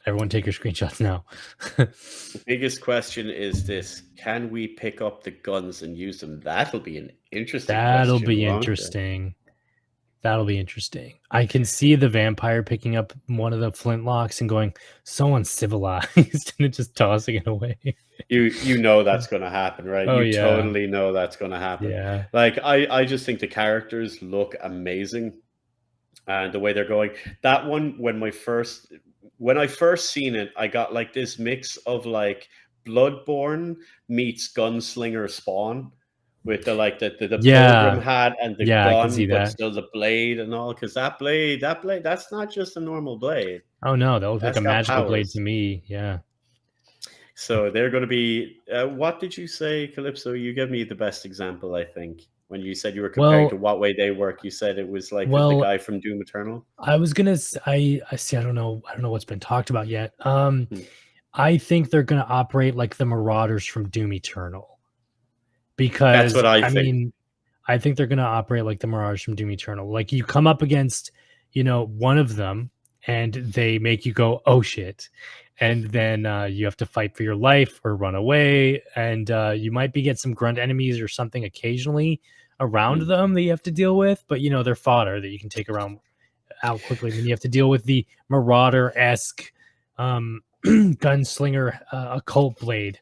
Everyone, take your screenshots now. The biggest question is this: can we pick up the guns and use them? That'll be an interesting. That'll question, be won't it? interesting. That'll be interesting. I can see the vampire picking up one of the flintlocks and going, "So uncivilized," and just tossing it away. You know that's going to happen, right? Oh, you yeah. totally know that's going to happen. Yeah. Like I just think the characters look amazing, and the way they're going. That one, when I first seen it, I got like this mix of like Bloodborne meets Gunslinger Spawn, with the pilgrim hat and the Yeah, I can gun, see but that. still the blade and all. Because that blade, that's not just a normal blade. Oh no, that looks like That's a got magical blade powers. to me. Yeah. So they're going to be. What did you say, Calypso? You gave me the best example, I think, when you said you were comparing Well- to what way they work. You said it was like the Well, guy from Doom Eternal. I was gonna. I see. I don't know what's been talked about yet. Hmm. I think they're gonna operate like the Marauders from Doom Eternal, because That's what I think. mean, I think they're gonna operate like the Marauders from Doom Eternal. Like you come up against, one of them, and they make you go, "Oh shit," and then you have to fight for your life or run away, and you might get some grunt enemies or something occasionally around them that you have to deal with, but they're fodder that you can take out quickly. Then you have to deal with the Marauder-esque gunslinger occult blade,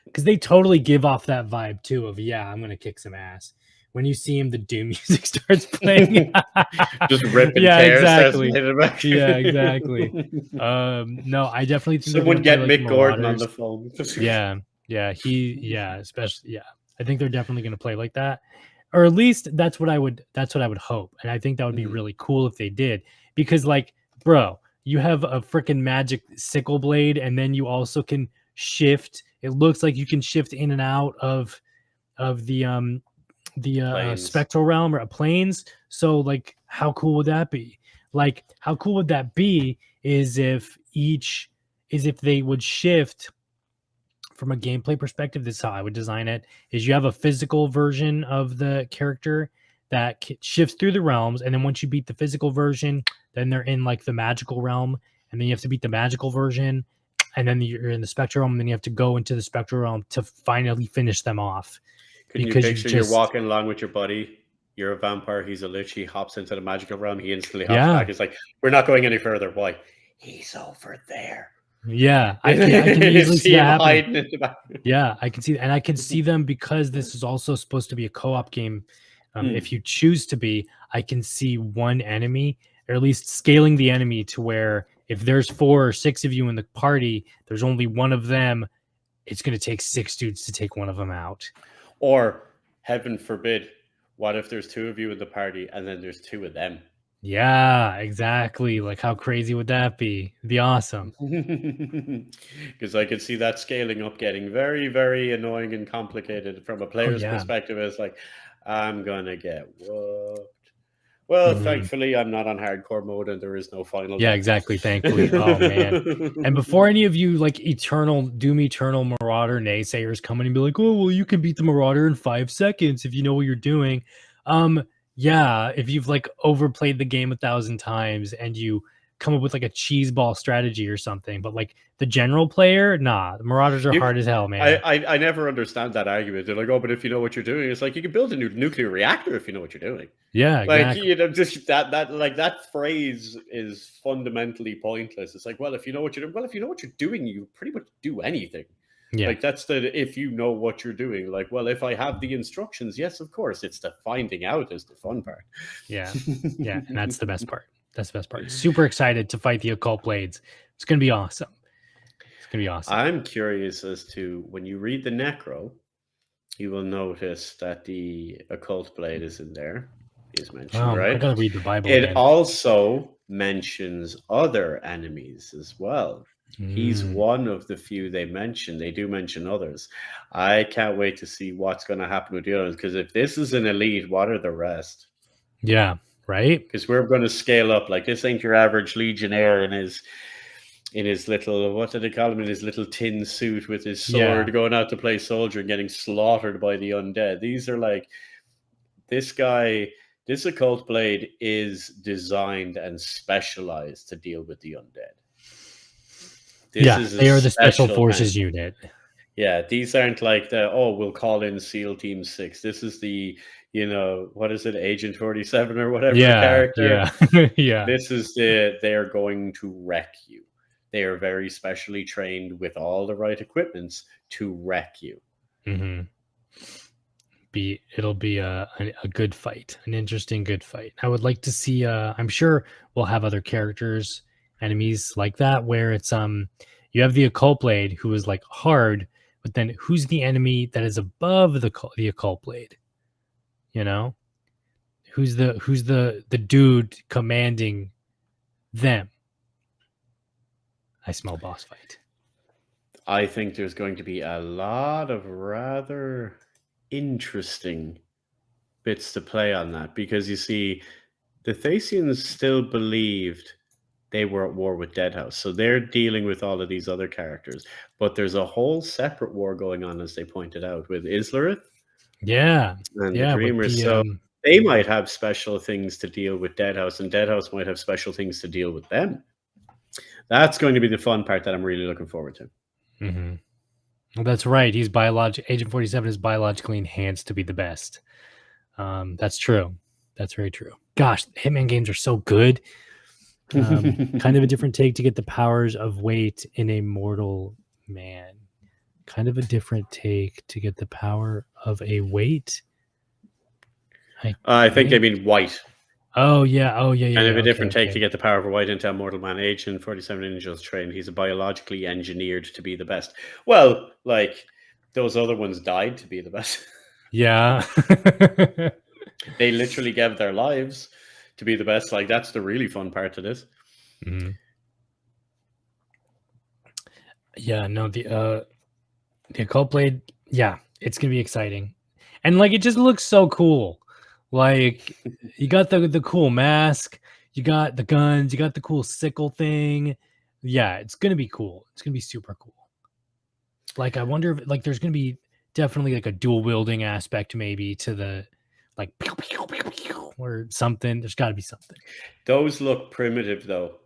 because they totally give off that vibe too of, I'm gonna kick some ass. When you see him, the Doom music starts playing. Just ripping Yeah, tears. exactly. Yeah, exactly. No, I definitely think they're Someone gonna get play like Mick the Gordon on Marauders. the phone. Especially. I think they're definitely going to play like that, or at least that's what I would hope, and I think that would be really cool if they did, because like, bro, you have a freaking magic sickle blade, and then you also can shift. It looks like you can shift in and out of the Planes. spectral realm or planes. So like, how cool would that be? Like, how cool would that be is if they would shift from a gameplay perspective. This is how I would design it: is you have a physical version of the character that shifts through the realms, and then once you beat the physical version, then they're in like the magical realm, and then you have to beat the magical version, and then you're in the spectral realm, and then you have to go into the spectral realm to finally finish them off. Can Because you you picture just- you're walking along with your buddy? You're a vampire. He's a lich. He hops into the magical realm. He instantly hops Yeah. back. He's like, "We're not going any further." Why? He's over there. Yeah, I can easily see him that happening. hiding in the back. Yeah, I can see, and I can see them, because this is also supposed to be a co-op game. Mm. If you choose to be, I can see one enemy, or at least scaling the enemy to where if there's 4 or 6 of you in the party, there's only one of them. It's going to take 6 dudes to take one of them out. Or, heaven forbid, what if there's 2 of you in the party and then there's 2 of them? Yeah, exactly. Like, how crazy would that be? It'd be awesome. Because I could see that scaling up getting very, very annoying and complicated from a player's yeah. perspective. It's like, I'm gonna get whooped. Well, Mhm. thankfully, I'm not on hardcore mode, and there is no final. Yeah, death. exactly. Thankfully. Oh man. And before any of you like Doom Eternal Marauder naysayers come in and be like, oh well, you can beat the Marauder in 5 seconds if you know what you're doing. Yeah, if you've like overplayed the game 1,000 times and you come up with like a cheese ball strategy or something, but like the general player, nah, the Marauders are You- hard as hell, man. I never understand that argument. They're like, oh, but if you know what you're doing, it's like you can build a new nuclear reactor if you know what you're doing. Yeah, Like, exactly. you know, just that phrase is fundamentally pointless. It's like, well, if you know what you're doing, you pretty much do anything. Yeah. Like that's if you know what you're doing. Like, well, if I have the instructions, yes, of course, it's the finding out is the fun part. Yeah. Yeah, and that's the best part. That's the best part. Super excited to fight the Occult Blades. It's gonna be awesome. It's gonna be awesome. I'm curious as to when you read the Necro, you will notice that the Occult Blade is in there. Is mentioned, I right? gotta read the Bible It again. also mentions other enemies as well. He's Mm. one of the few they mention. They do mention others. I can't wait to see what's going to happen with the others, because if this is an elite, what are the rest? Yeah, right? Because we're going to scale up. Like, this ain't your average legionnaire in his little, what do they call him, in his little tin suit with his sword going out to play soldier and getting slaughtered by the undead. These are like, this guy, this Occult Blade is designed and specialized to deal with the undead. They are the Special Forces unit. Yeah, these aren't like we'll call in SEAL Team 6. This is the, what is it, Agent 47 or whatever character. Yeah, yeah. This is they're going to wreck you. They are very specially trained with all the right equipments to wreck you. Mm-hmm. It'll be a good fight, an interesting good fight. I would like to see. I'm sure we'll have other characters, enemies like that, where it's you have the Occult Blade who is like hard, but then who's the enemy that is above the Occult Blade? You know, who's the dude commanding them? I smell boss fight. I think there's going to be a lot of rather interesting bits to play on that, because you see, the Thasians still believed they were at war with Deadhaus, so they're dealing with all of these other characters, but there's a whole separate war going on, as they pointed out, with Islarith and the Dreamers. So they might have special things to deal with Deadhaus, and Deadhaus might have special things to deal with them. That's going to be the fun part that I'm really looking forward to. Mm-hmm. Well, that's right. Agent 47 is biologically enhanced to be the best. That's true. That's very true. Gosh, Hitman games are so good. Kind of a different take to get the powers of weight in a mortal man. Kind of a different take to get the power of a weight. I think they mean white. Oh yeah. Kind of a different take to get the power of a white into a mortal man. Agent 47 Ninja's trained. He's biologically engineered to be the best. Well, like, those other ones died to be the best. Yeah. They literally gave their lives to be the best. Like, that's the really fun part of this. Mm-hmm. Yeah, no, the Occult Blade, yeah, it's gonna be exciting. And like, it just looks so cool. Like, you got the cool mask, you got the guns, you got the cool sickle thing. Yeah, it's gonna be cool. It's gonna be super cool. Like, I wonder if like there's gonna be definitely like a dual wielding aspect maybe to the like pew, pew, pew, pew, or something. There's got to be something. Those look primitive though.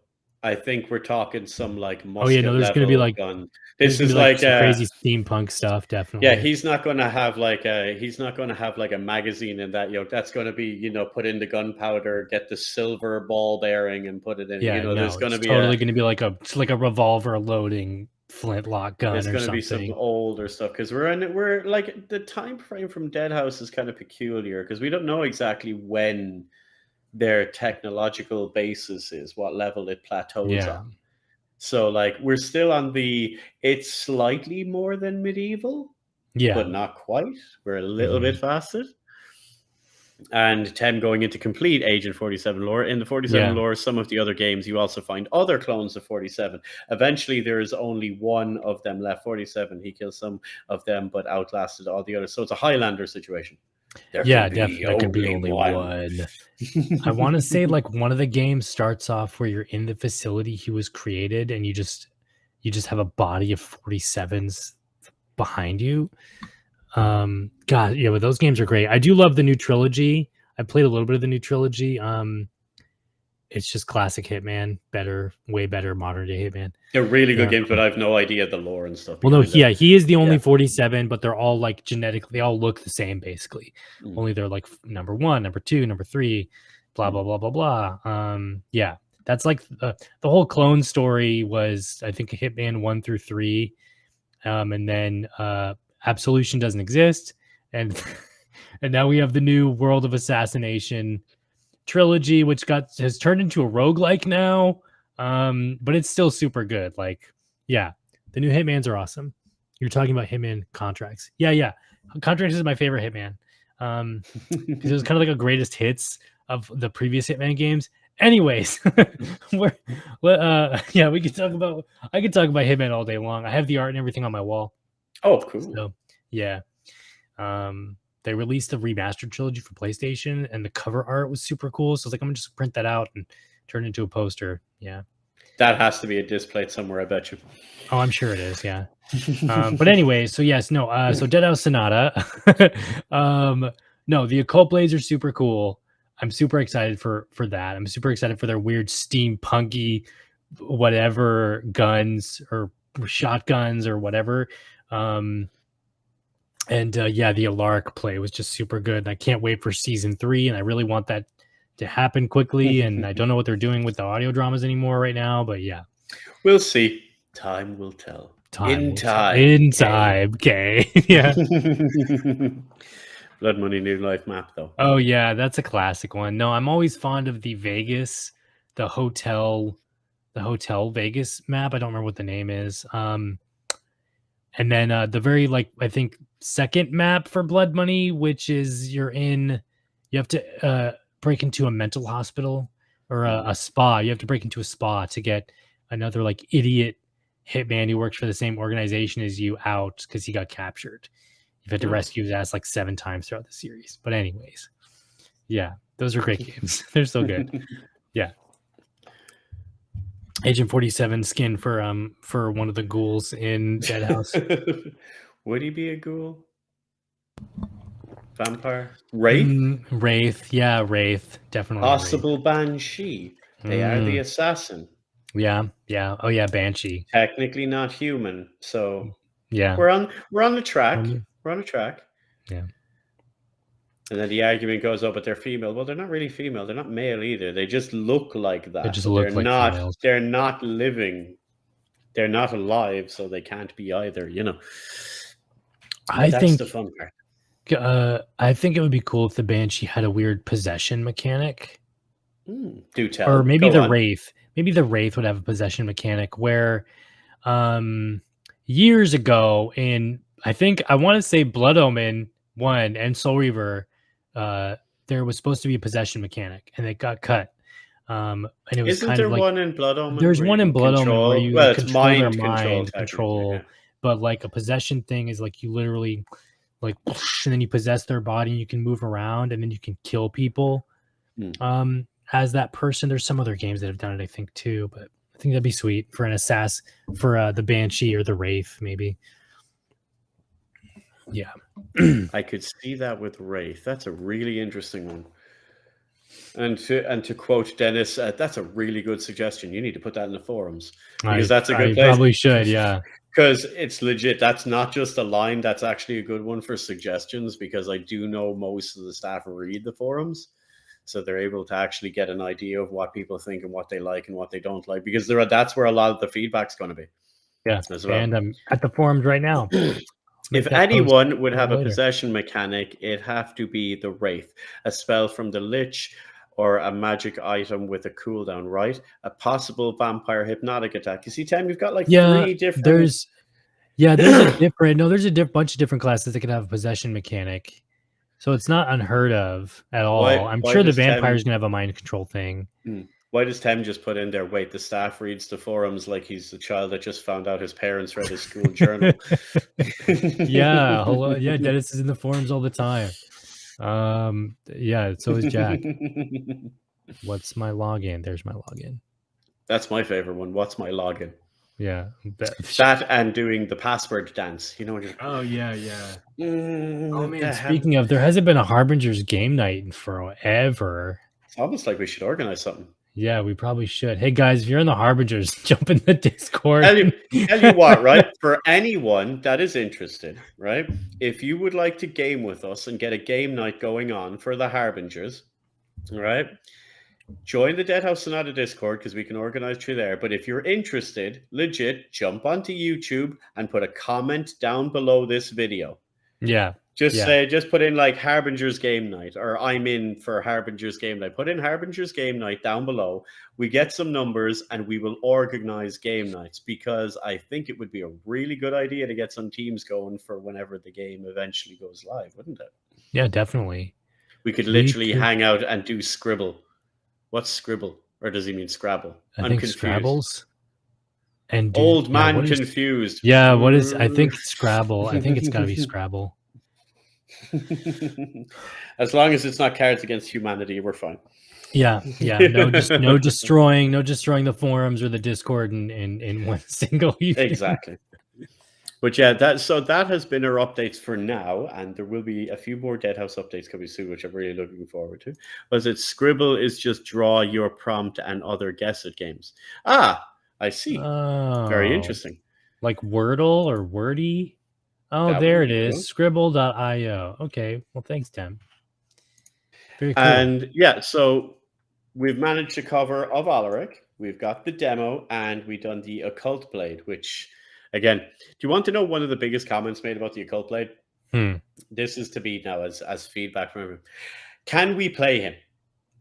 I think we're talking some like musket. Oh yeah, no, there's gonna be like gun. This is like crazy steampunk stuff, definitely. Yeah, he's not going to have like a magazine in that yoke. That's going to be, put in the gunpowder, get the silver ball bearing, and put it in. Yeah, there's going to be totally going to be like a revolver loading flintlock gun. There's going to be some older stuff, because we're like, the time frame from Deadhaus is kind of peculiar, because we don't know exactly when their technological basis is, what level it plateaus on. So like, we're still on it's slightly more than medieval, but not quite. We're a little bit faster. And 10 going into complete Agent 47 lore. In the 47 lore, some of the other games, you also find other clones of 47. Eventually, there is only one of them left, 47. He kills some of them, but outlasted all the others. So it's a Highlander situation. Yeah, definitely. There could be only one. I want to say like one of the games starts off where you're in the facility he was created, and you just have a body of 47s behind you. God, yeah, but those games are great. I do love the new trilogy. I played a little bit of the new trilogy. It's just classic Hitman, way better modern day Hitman. They're really good games, but I have no idea the lore and stuff. Well, no, behind it. he is the only 47, but they're all like genetically, they all look the same basically. Only they're like number 1, number 2, number 3, blah blah blah blah blah. Yeah, that's like the whole clone story was, I think, Hitman 1 through 3, and then Absolution doesn't exist, and and now we have the new World of Assassination trilogy, which has turned into a roguelike now, but it's still super good. Like, yeah, the new Hitmans are awesome. You're talking about Hitman Contracts. Yeah, Contracts is my favorite Hitman, because it was kind of like a greatest hits of the previous Hitman games. Anyways, we could talk about, I could talk about Hitman all day long. I have the art and everything on my wall. Oh, cool. So yeah, they released the remastered trilogy for PlayStation, and the cover art was super cool. So I was like, I'm gonna just print that out and turn it into a poster. Yeah, that has to be a display somewhere, I bet you. Oh, I'm sure it is. Yeah. But anyway, so yes, no. So Deadhaus Sonata. No, the Occult Blades are super cool. I'm super excited for that. I'm super excited for their weird steampunky whatever guns or shotguns or whatever. Yeah, the Alaric play was just super good. And I can't wait for season 3, and I really want that to happen quickly. And I don't know what they're doing with the audio dramas anymore right now, but yeah, we'll see. Time will tell. In time. Okay. Yeah. Blood Money New Life map, though. Oh yeah, that's a classic one. No, I'm always fond of the Vegas, the hotel Vegas map. I don't remember what the name is. And then the very, like, I think second map for Blood Money, which is you have to break into a mental hospital or a spa. You have to break into a spa to get another like idiot hitman who works for the same organization as you out because he got captured. You've had to rescue his ass like 7 times throughout the series. But anyways, yeah, those are great games. They're so good. Yeah. Agent 47 skin for one of the ghouls in Deadhaus. Would he be a ghoul? Vampire? Wraith? Wraith, yeah, Wraith, definitely. Possible Banshee. They are the assassin. Yeah. Oh yeah, Banshee. Technically not human, so yeah, we're on the track. We're on a track. Yeah. And then the argument goes, oh, but they're female. Well, they're not really female. They're not male either. They just look like that. They just look like females. They're not living. They're not alive, so they can't be either, you know. That's the fun part. I think it would be cool if the Banshee had a weird possession mechanic. Do tell. Or maybe the Wraith. Maybe the Wraith would have a possession mechanic where years ago in, I want to say Blood Omen 1 and Soul Reaver, there was supposed to be a possession mechanic, and it got cut. And it was Isn't there one in Blood Omen? There's one in Blood Omen where you control their mind control. Yeah. But like a possession thing is like you literally like, and then you possess their body, and you can move around, and then you can kill people as that person. There's some other games that have done it, I think, too, but I think that'd be sweet for an assassin, for the Banshee or the Wraith, maybe. Yeah. I could see that with Wraith. That's a really interesting one. And to quote Dennis, that's a really good suggestion. You need to put that in the forums, because that's a good place. Probably should, yeah. Because it's legit. That's not just a line. That's actually a good one for suggestions, because I do know most of the staff read the forums. So they're able to actually get an idea of what people think and what they like and what they don't like, because that's where a lot of the feedback's going to be. Yeah, as well. And I'm at the forums right now. If anyone would have a possession mechanic, it'd have to be the Wraith, a spell from the Lich, or a magic item with a cooldown, right? A possible vampire hypnotic attack. You see, Tim, you've got like 3 different... There's a bunch of different classes that could have a possession mechanic. So it's not unheard of at all. I'm sure the vampire's going to have a mind control thing. Why does Tim just put in there, wait, the staff reads the forums like he's the child that just found out his parents read his school journal? Yeah, Dennis is in the forums all the time. Yeah, so is Jack. What's my login? There's my login. That's my favorite one. What's my login? Yeah. That and doing the password dance. You know when you're Oh yeah. oh Man, speaking of, there hasn't been a Harbinger's game night in forever. It's almost like we should organize something. Yeah, we probably should. Hey guys, if you're in the Harbingers, jump in the Discord. Tell you what, right? For anyone that is interested, right? If you would like to game with us and get a game night going on for the Harbingers, right? Join the Deadhaus Sonata Discord because we can organize through there. But if you're interested, legit, jump onto YouTube and put a comment down below this video. Yeah. Just put in like Harbinger's game night, or I'm in for Harbinger's game night. Put in Harbinger's game night down below. We get some numbers and we will organize game nights, because I think it would be a really good idea to get some teams going for whenever the game eventually goes live, wouldn't it? Yeah, definitely. We could literally hang out and do Scribble. What's Scribble? Or does he mean Scrabble? I think Scrabbles. And old man confused. Yeah, what is? I think Scrabble. I think it's got to be Scrabble. As long as it's not Cards Against Humanity, we're fine. Yeah. No destroying the forums or the Discord in one single evening. Exactly. But yeah, that has been our updates for now, and there will be a few more Deadhaus updates coming soon, which I'm really looking forward to. Was it Scribble is just draw your prompt and other guess it games? Ah, I see. Oh, very interesting. Like Wordle or Wordy? Oh, that there it is. Cool. Scribble.io. Okay. Well, thanks, Tim. Very cool. And yeah, so we've managed to cover of Alaric. We've got the demo, and we've done the Occult Blade, which, again, do you want to know one of the biggest comments made about the Occult Blade? This is to be now as feedback from everyone. Can we play him?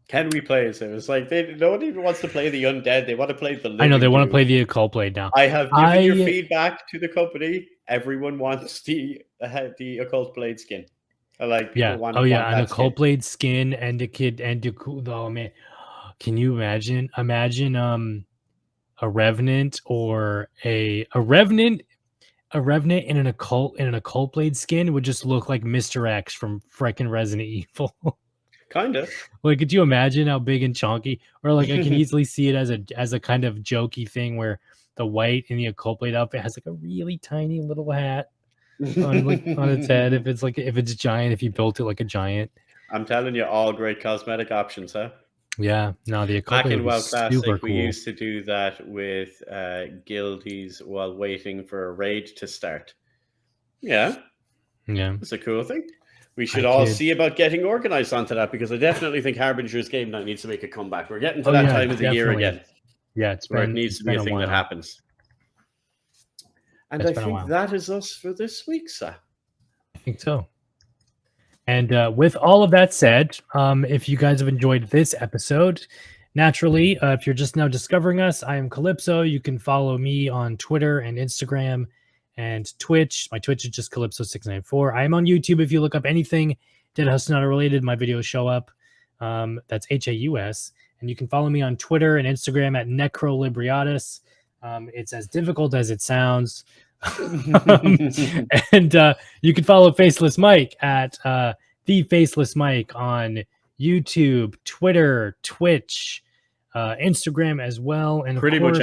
Can we play as him? It's like no one even wants to play the undead. They want to play the living. I know they want to play the Occult Blade now. I have given your feedback to the company. Everyone wants the Occult Blade skin. An Occult Blade skin and a kid and a cool. Oh man, can you imagine? Imagine a revenant or a revenant in an occult blade skin would just look like Mr. X from freaking Resident Evil. Kind of. Like, could you imagine how big and chunky? Or like, I can easily see it as a kind of jokey thing where the white in the occult blade outfit has like a really tiny little hat on its head. If it's giant, if you built it like a giant. I'm telling you, all great cosmetic options, huh? Yeah, no, the Occult Back in WoW Classic, cool. We used to do that with guildies while waiting for a raid to start. Yeah, it's a cool thing. We should all see about getting organized onto that, because I definitely think Harbinger's game night needs to make a comeback. We're getting to that time of the year again. Yeah, it needs to be a thing that happens. And I think that is us for this week, sir. I think so. And with all of that said, if you guys have enjoyed this episode, naturally, if you're just now discovering us, I am Calypso. You can follow me on Twitter and Instagram and Twitch. My Twitch is just Calypso694. I am on YouTube. If you look up anything Deadhaus Sonata related, my videos show up. That's Haus. And you can follow me on Twitter and Instagram at Necrolibriatus. It's as difficult as it sounds. And you can follow Faceless Mike at the Faceless Mike on YouTube, Twitter, Twitch, Instagram as well, and pretty much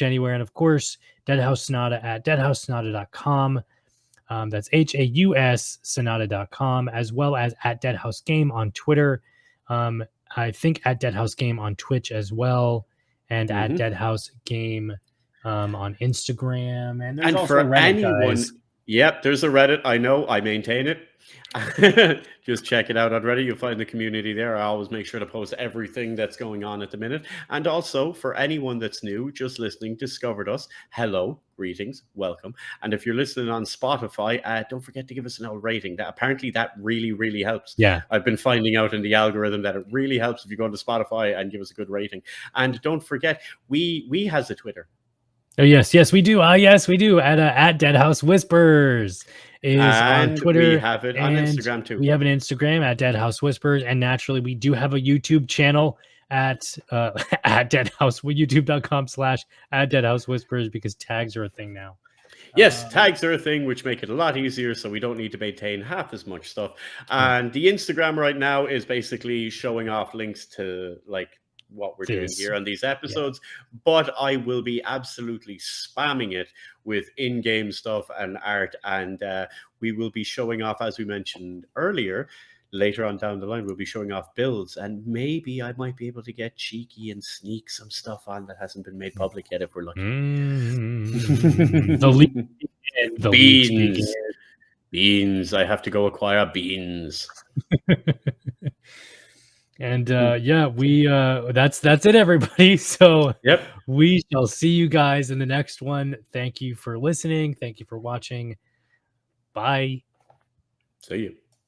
anywhere. And of course, Deadhaus Sonata at deadhaussonata.com. That's Haus sonata.com, as well as at Deadhaus Game on Twitter. I think at Deadhaus Game on Twitch as well, and at Deadhaus Game on Instagram. And there's also for Reddit, anyone, guys. Yep, there's a Reddit. I know, I maintain it. Just check it out on Reddit. You'll find the community there. I always make sure to post everything that's going on at the minute. And also, for anyone that's new, just listening, discovered us, hello, greetings, welcome. And if you're listening on Spotify, don't forget to give us an old rating. Apparently that really, really helps. Yeah. I've been finding out in the algorithm that it really helps if you go to Spotify and give us a good rating. And don't forget, we has a Twitter. Oh, yes, we do. Yes, we do. At Deadhaus Whispers is on Twitter. We have it on Instagram too. We have an Instagram at Deadhaus Whispers, and naturally, we do have a YouTube channel at Deadhaus. YouTube.com/@Deadhaus Whispers, because tags are a thing now. Yes, tags are a thing which make it a lot easier, so we don't need to maintain half as much stuff. And the Instagram right now is basically showing off links to like what we're doing here on these episodes, but I will be absolutely spamming it with in-game stuff and art, and we will be showing off, as we mentioned earlier, later on down the line, we'll be showing off builds, and maybe I might be able to get cheeky and sneak some stuff on that hasn't been made public yet if we're lucky. The beans. Beans. I have to go acquire beans. And we that's it, everybody. So yep, we shall see you guys in the next one. Thank you for listening. Thank you for watching. Bye. See you.